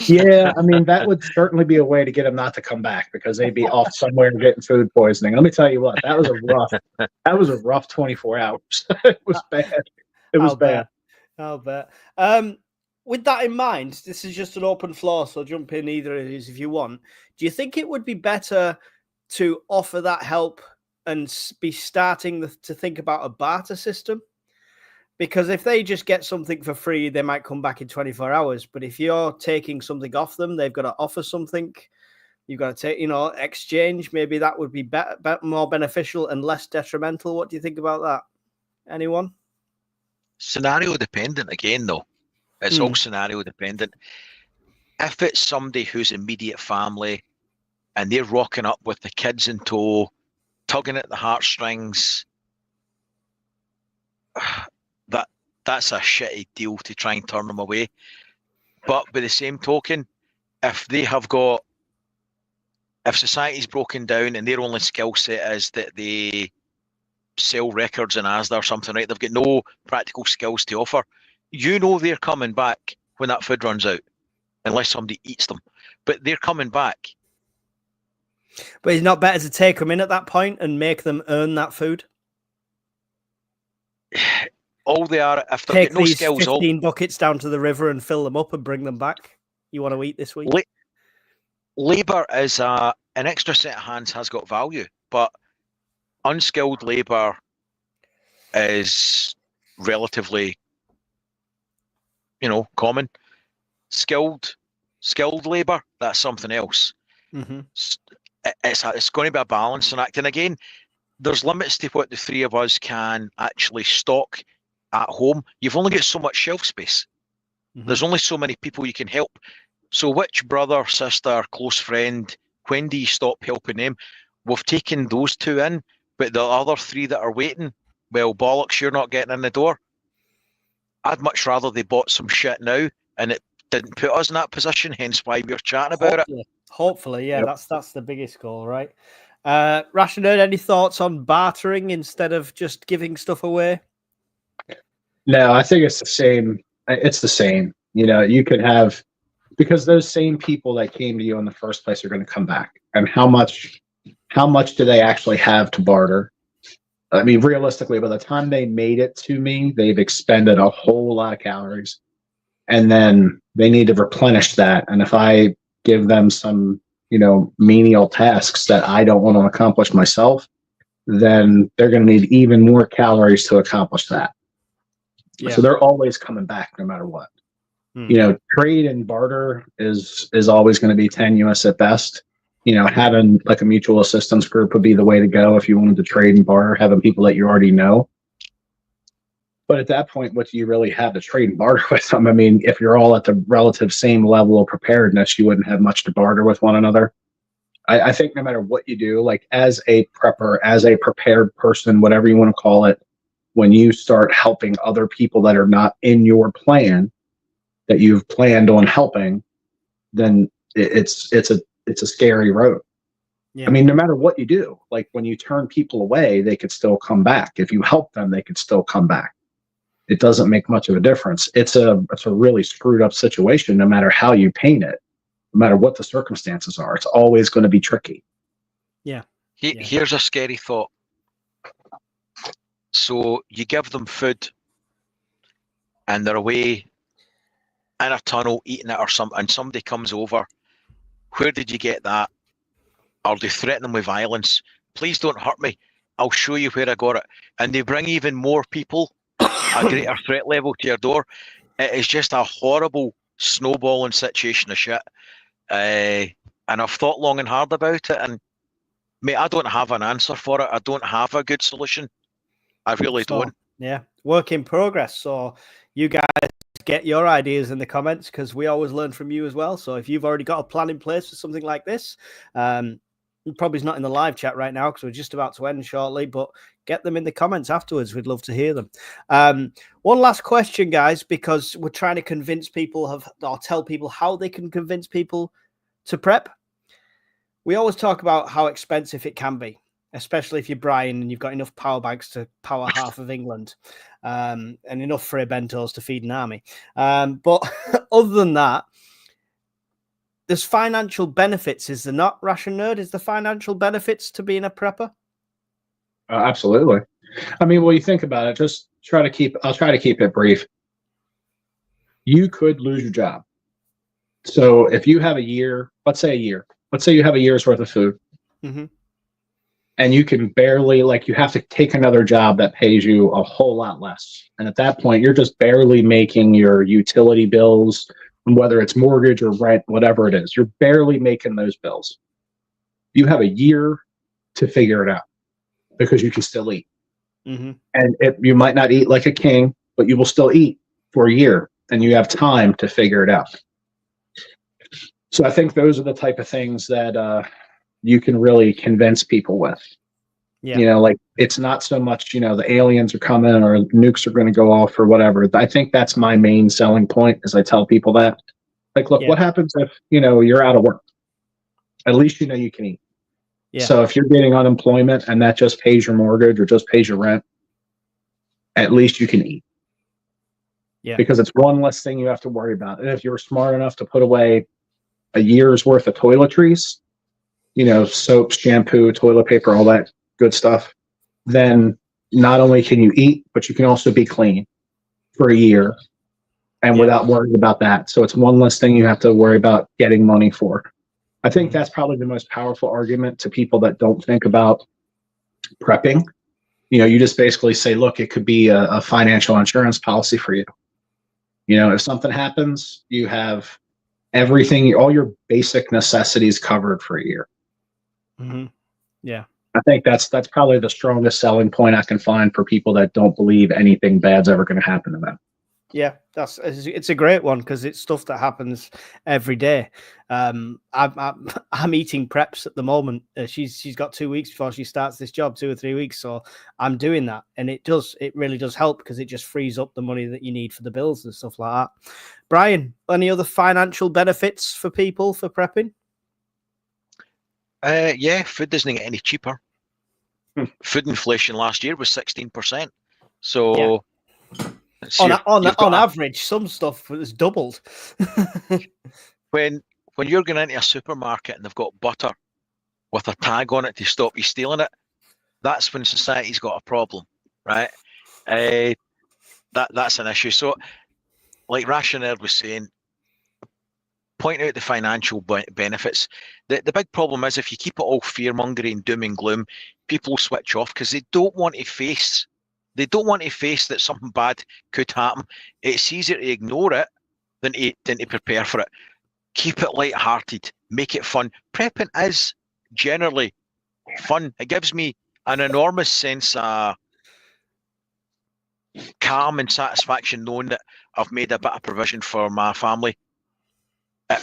Yeah, I mean, that would certainly be a way to get them not to come back, because they'd be off somewhere getting food poisoning. Let me tell you what, that was a rough 24 hours. It was bad. It was bad. I'll bet. With that in mind, this is just an open floor, so jump in either of these if you want. Do you think it would be better to offer that help and be starting to think about a barter system? Because if they just get something for free, they might come back in 24 hours. But if you're taking something off them, they've got to offer something. You've got to take, exchange. Maybe that would be more beneficial and less detrimental. What do you think about that? Anyone? Scenario dependent again, though. It's all scenario dependent. if it's somebody who's immediate family and they're rocking up with the kids in tow, tugging at the heartstrings, that's a shitty deal to try and turn them away. But by the same token, if society's broken down and their only skill set is that they sell records in Asda or something, right? They've got no practical skills to offer. They're coming back when that food runs out, unless somebody eats them. But they're coming back. But it's not better to take them in at that point and make them earn that food? All they are, if they've Take got no these skills, 15 buckets down to the river and fill them up and bring them back. You want to eat this week? Labour is an extra set of hands has got value, but unskilled labour is relatively, common. Skilled labour, that's something else. Mm-hmm. It's going to be a balancing act, and again, there's limits to what the three of us can actually stock at home. You've only got so much shelf space. Mm-hmm. There's only so many people you can help. So which brother, sister, close friend, when do you stop helping them? We've taken those two in, but the other three that are waiting, well, bollocks, you're not getting in the door. I'd much rather they bought some shit now and it didn't put us in that position, hence why we're chatting about it. Hopefully, yeah, yep. That's the biggest goal, right? Ration Nerd, any thoughts on bartering instead of just giving stuff away? No, I think it's the same. It's the same. You could have, because those same people that came to you in the first place are going to come back. And how much do they actually have to barter? I mean, realistically, by the time they made it to me, they've expended a whole lot of calories. And then they need to replenish that. And if I give them some, menial tasks that I don't want to accomplish myself, then they're going to need even more calories to accomplish that. Yeah. So they're always coming back no matter what. Trade and barter is always going to be tenuous at best. Having like a mutual assistance group would be the way to go if you wanted to trade and barter, having people that you already know. But at that point, what do you really have to trade and barter with them? I mean, if you're all at the relative same level of preparedness, you wouldn't have much to barter with one another. I think no matter what you do, like as a prepper, as a prepared person, whatever you want to call it, when you start helping other people that are not in your plan, that you've planned on helping, then it's a scary road. Yeah. I mean, no matter what you do, like when you turn people away, they could still come back. If you help them, they could still come back. It doesn't make much of a difference. It's a really screwed up situation, no matter how you paint it, no matter what the circumstances are. It's always going to be tricky. Yeah. Here's a scary thought. So you give them food and they're away in a tunnel eating it or something, and somebody comes over. Where did you get that? Or they threaten them with violence. Please don't hurt me. I'll show you where I got it. And they bring even more people, a greater threat level to your door. It is just a horrible snowballing situation of shit. And I've thought long and hard about it. And mate, I don't have an answer for it. I don't have a good solution. I really don't. Yeah, work in progress. So you guys get your ideas in the comments, because we always learn from you as well. So if you've already got a plan in place for something like this, probably not in the live chat right now because we're just about to end shortly, but get them in the comments afterwards. We'd love to hear them. One last question, guys, because we're trying to convince people or tell people how they can convince people to prep. We always talk about how expensive it can be, especially if you're Brian and you've got enough power banks to power half of England, and enough free bentos to feed an army. But other than that, there's financial benefits, is there not, Ration Nerd? Is the financial benefits to being a prepper? Absolutely. I mean, well, you think about it, I'll try to keep it brief. You could lose your job. So if you have let's say you have a year's worth of food, mm-hmm. and you can barely, you have to take another job that pays you a whole lot less. And at that point, you're just barely making your utility bills, whether it's mortgage or rent, whatever it is, you're barely making those bills. You have a year to figure it out because you can still eat. Mm-hmm. And you might not eat like a king, but you will still eat for a year, and you have time to figure it out. So I think those are the type of things that you can really convince people with. Yeah. You know, like it's not so much, the aliens are coming or nukes are going to go off or whatever. I think that's my main selling point is I tell people that. Like, look, what happens if, you're out of work? At least you can eat. Yeah. So if you're getting unemployment and that just pays your mortgage or just pays your rent, at least you can eat. Yeah. Because it's one less thing you have to worry about. And if you're smart enough to put away a year's worth of toiletries, soap, shampoo, toilet paper, all that good stuff, then not only can you eat, but you can also be clean for a year and without worrying about that. So it's one less thing you have to worry about getting money for. I think that's probably the most powerful argument to people that don't think about prepping. You just basically say, look, it could be a financial insurance policy for you. If something happens, you have everything, all your basic necessities covered for a year. Mm-hmm. Yeah. I think that's probably the strongest selling point I can find for people that don't believe anything bad's ever going to happen to them. Yeah, it's a great one because it's stuff that happens every day. I'm eating preps at the moment. She's got 2 weeks before she starts this job, 2 or 3 weeks. So I'm doing that, and it really does help because it just frees up the money that you need for the bills and stuff like that. Brian, any other financial benefits for people for prepping? Yeah, food doesn't get any cheaper. Food inflation last year was 16%. So on average, some stuff was doubled. when you're going into a supermarket and they've got butter with a tag on it to stop you stealing it, that's when society's got a problem, right? That's an issue. So, like Rationair was saying, point out the financial benefits. The big problem is if you keep it all fear-mongering, doom and gloom, people switch off because they don't want to face that something bad could happen. It's easier to ignore it than to prepare for it. Keep it light-hearted, make it fun. Prepping is generally fun. It gives me an enormous sense of calm and satisfaction knowing that I've made a bit of provision for my family.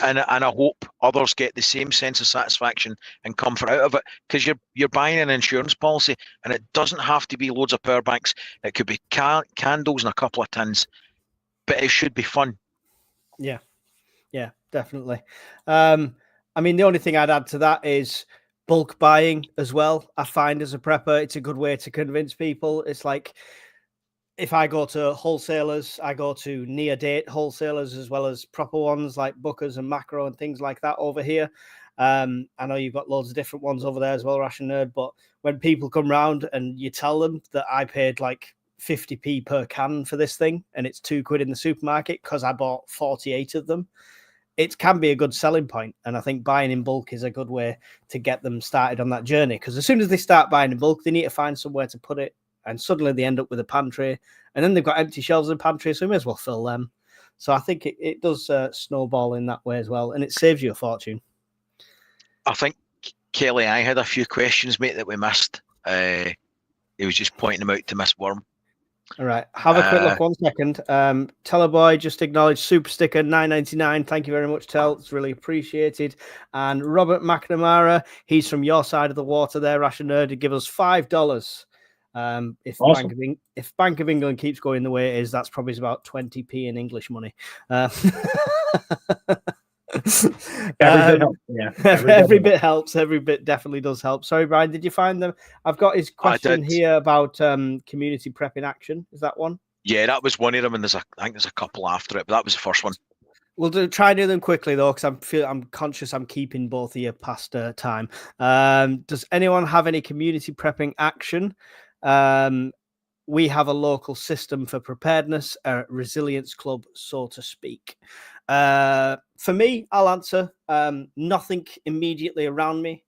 And I hope others get the same sense of satisfaction and comfort out of it because you're buying an insurance policy and it doesn't have to be loads of power banks. It could be candles and a couple of tins, but it should be fun. Yeah, definitely. I mean, the only thing I'd add to that is bulk buying as well. I find as a prepper, it's a good way to convince people. It's like, if I go to wholesalers, I go to near date wholesalers as well as proper ones like Booker's and Macro and things like that over here. I know you've got loads of different ones over there as well, Ration Nerd. But when people come round and you tell them that I paid like 50p per can for this thing and it's £2 in the supermarket because I bought 48 of them, it can be a good selling point. And I think buying in bulk is a good way to get them started on that journey because as soon as they start buying in bulk, they need to find somewhere to put it. And suddenly they end up with a pantry and then they've got empty shelves in the pantry, so we may as well fill them. So I think it does snowball in that way as well, and it saves you a fortune. I think, Kelly, I had a few questions, mate, that we missed. He was just pointing them out to Miss Worm. All right, have a quick look. 1 second. Tellerboy just acknowledged super sticker $9.99. Thank you very much, Tel. It's really appreciated. And Robert McNamara, he's from your side of the water there, Ration Nerd, to give us $5. If awesome. Bank of England keeps going the way it is, that's probably about 20p in English money. Every bit helps. Every bit definitely does help. Sorry, Brian, did you find them? I've got his question here about community prep in action. Is that one? Yeah, that was one of them, and I think there's a couple after it, but that was the first one. We'll try and do them quickly though, because I'm conscious I'm keeping both of you past time. Does anyone have any community prepping action? We have a local system for preparedness, a resilience club, so to speak. For me, I'll answer nothing immediately around me.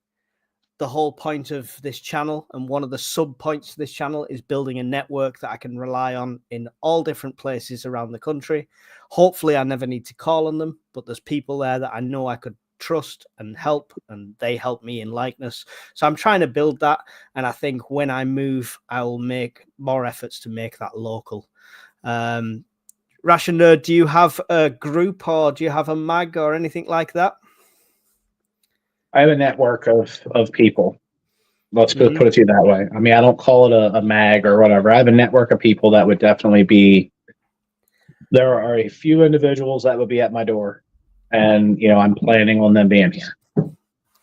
The whole point of this channel and one of the sub points of this channel is building a network that I can rely on in all different places around the country. Hopefully I never need to call on them, but there's people there that I know I could trust and help, and they help me in likeness. So I'm trying to build that, and I think when I move, I will make more efforts to make that local. Ration Nerd, do you have a group or do you have a mag or anything like that? I have a network of people. Let's Mhm. put it to you that way. I mean, I don't call it a mag or whatever. I have a network of people that would definitely be. There are a few individuals that would be at my door, and I'm planning on them being here.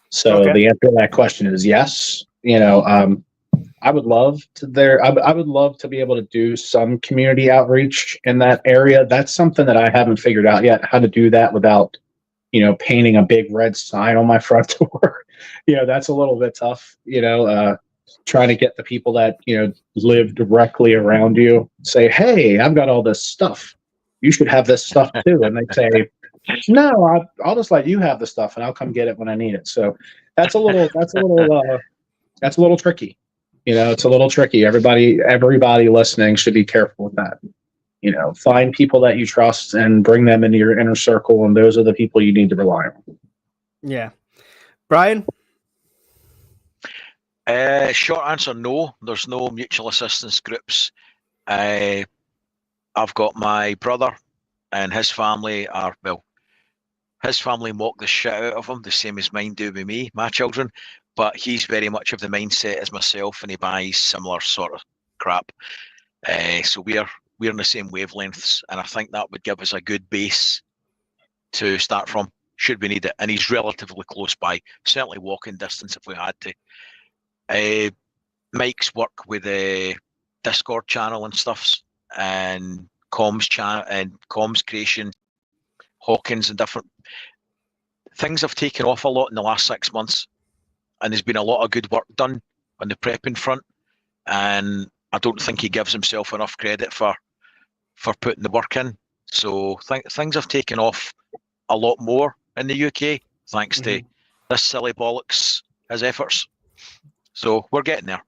So Okay. the answer to that question is yes. I would love to I would love to be able to do some community outreach in that area. That's something that I haven't figured out yet, how to do that without, painting a big red sign on my front door. That's a little bit tough, trying to get the people that, live directly around you say, hey, I've got all this stuff. You should have this stuff too. And they say, no, I'll just let you have the stuff and I'll come get it when I need it. So that's a little tricky. It's a little tricky. Everybody listening should be careful with that. Find people that you trust and bring them into your inner circle, and those are the people you need to rely on. Yeah. Brian? Short answer, no. There's no mutual assistance groups. I've got my brother and his family his family mock the shit out of him, the same as mine do with me, my children. But he's very much of the mindset as myself, and he buys similar sort of crap. So we're in the same wavelengths, and I think that would give us a good base to start from, should we need it. And he's relatively close by, certainly walking distance if we had to. Mike's work with a Discord channel and stuffs, and comms channel and comms creation, Hawkins and different things have taken off a lot in the last 6 months, and there's been a lot of good work done on the prepping front, and I don't think he gives himself enough credit for putting the work in. So things have taken off a lot more in the UK thanks to this silly bollocks, his efforts. So we're getting there.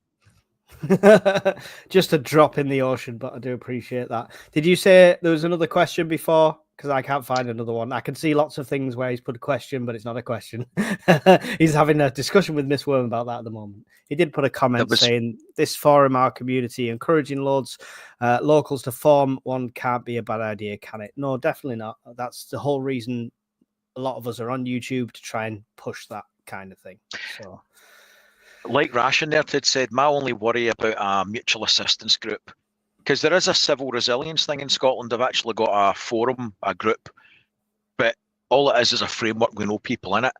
Just a drop in the ocean, but I do appreciate that. Did you say there was another question before? Because I can't find another one. I can see lots of things where he's put a question, but it's not a question. He's having a discussion with Miss Worm about that at the moment. He did put a comment saying, this forum, our community, encouraging locals to form one can't be a bad idea, can it? No, definitely not. That's the whole reason a lot of us are on YouTube, to try and push that kind of thing. So, like Ration there had said, my only worry about a mutual assistance group, because there is a civil resilience thing in Scotland. They've actually got a forum, a group, but all it is a framework with no people in it.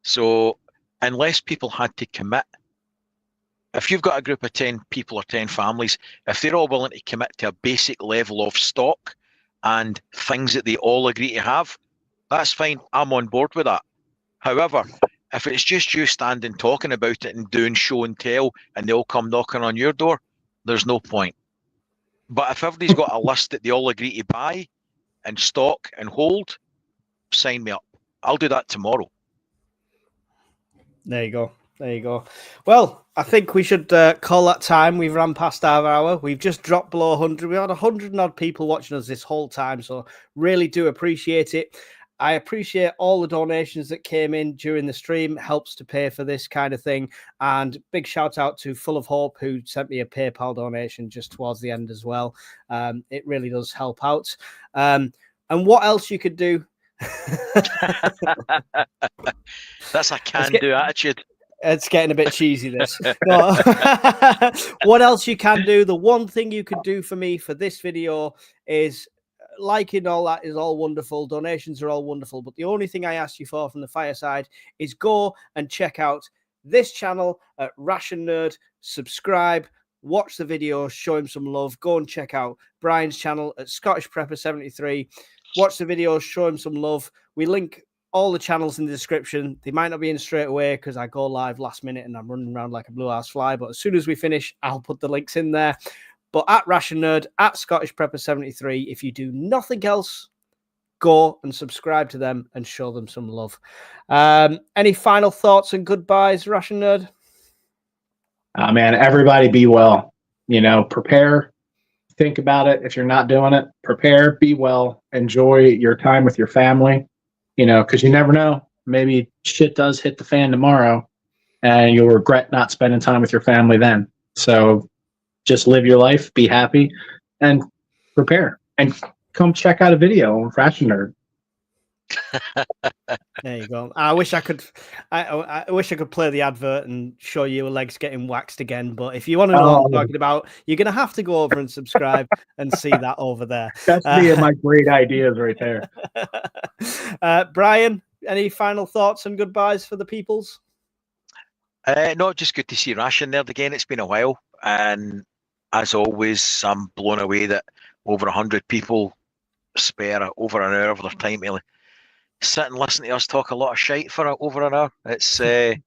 So unless people had to commit, if you've got a group of 10 people or 10 families, if they're all willing to commit to a basic level of stock and things that they all agree to have, that's fine. I'm on board with that. However, if it's just you standing talking about it and doing show and tell, and they all come knocking on your door, there's no point. But if everybody's got a list that they all agree to buy and stock and hold, sign me up. I'll do that tomorrow. There you go. There you go. Well, I think we should call that time. We've ran past our hour. We've just dropped below 100. We had 100 and odd people watching us this whole time, so really do appreciate it. I appreciate all the donations that came in during the stream. It helps to pay for this kind of thing. And big shout out to Full of Hope, who sent me a PayPal donation just towards the end as well. It really does help out. And what else you could do? That's a can-do attitude. It's getting a bit cheesy, this. What else you can do? The one thing you could do for me for this video is, liking all that is all wonderful. Donations are all wonderful. But the only thing I ask you for from the Fireside is go and check out this channel at Ration Nerd. Subscribe, watch the videos, show him some love. Go and check out Brian's channel at Scottish Prepper 73. Watch the videos, show him some love. We link all the channels in the description. They might not be in straight away because I go live last minute and I'm running around like a blue ass fly. But as soon as we finish, I'll put the links in there. But at Ration Nerd, at Scottish Prepper 73, if you do nothing else, go and subscribe to them and show them some love. Any final thoughts and goodbyes, Ration Nerd? Man, everybody be well. Prepare, think about it. If you're not doing it, prepare, be well, enjoy your time with your family, because you never know. Maybe shit does hit the fan tomorrow and you'll regret not spending time with your family then. So just live your life, be happy, and prepare. And come check out a video on Ration Nerd. There you go. I wish I could. I wish I could play the advert and show you your legs getting waxed again. But if you want to know what I'm talking about, you're gonna have to go over and subscribe and see that over there. That's me and my great ideas right there. Brian, any final thoughts and goodbyes for the peoples? No, just good to see Ration there again. It's been a while, and as always, I'm blown away that over 100 people spare over an hour of their time to sit and listen to us talk a lot of shite for over an hour. It's it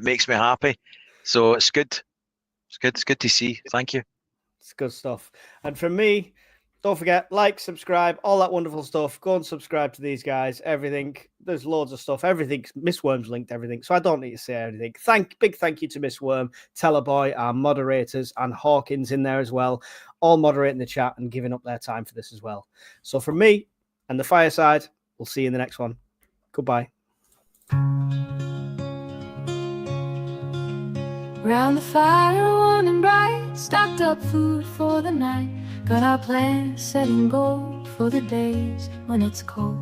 makes me happy, so it's good. It's good to see. Thank you. It's good stuff. And from me, don't forget, like, subscribe, all that wonderful stuff. Go and subscribe to these guys. Everything. There's loads of stuff. Everything. Miss Worm's linked everything, so I don't need to say anything. Big thank you to Miss Worm, Tellerboy, our moderators, and Hawkins in there as well, all moderating the chat and giving up their time for this as well. So from me and the Fireside, we'll see you in the next one. Goodbye. Round the fire, warm and bright, stocked up food for the night. Got our plans set in gold for the days when it's cold.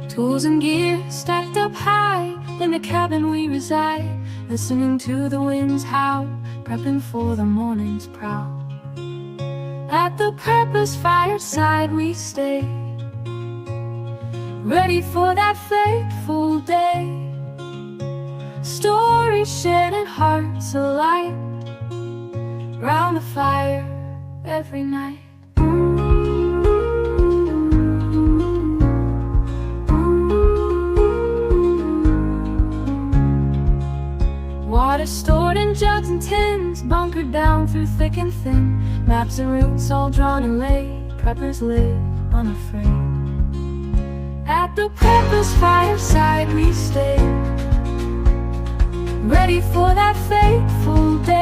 Tools and gear stacked up high in the cabin we reside, listening to the winds howl, prepping for the morning's prowl. At the purpose fireside we stay, ready for that fateful day. Stories shared and hearts alight, round the fire every night. Water stored in jugs and tins, bunkered down through thick and thin. Maps and routes all drawn and laid, preppers live unafraid. At the purpose fireside we stay, ready for that fateful day.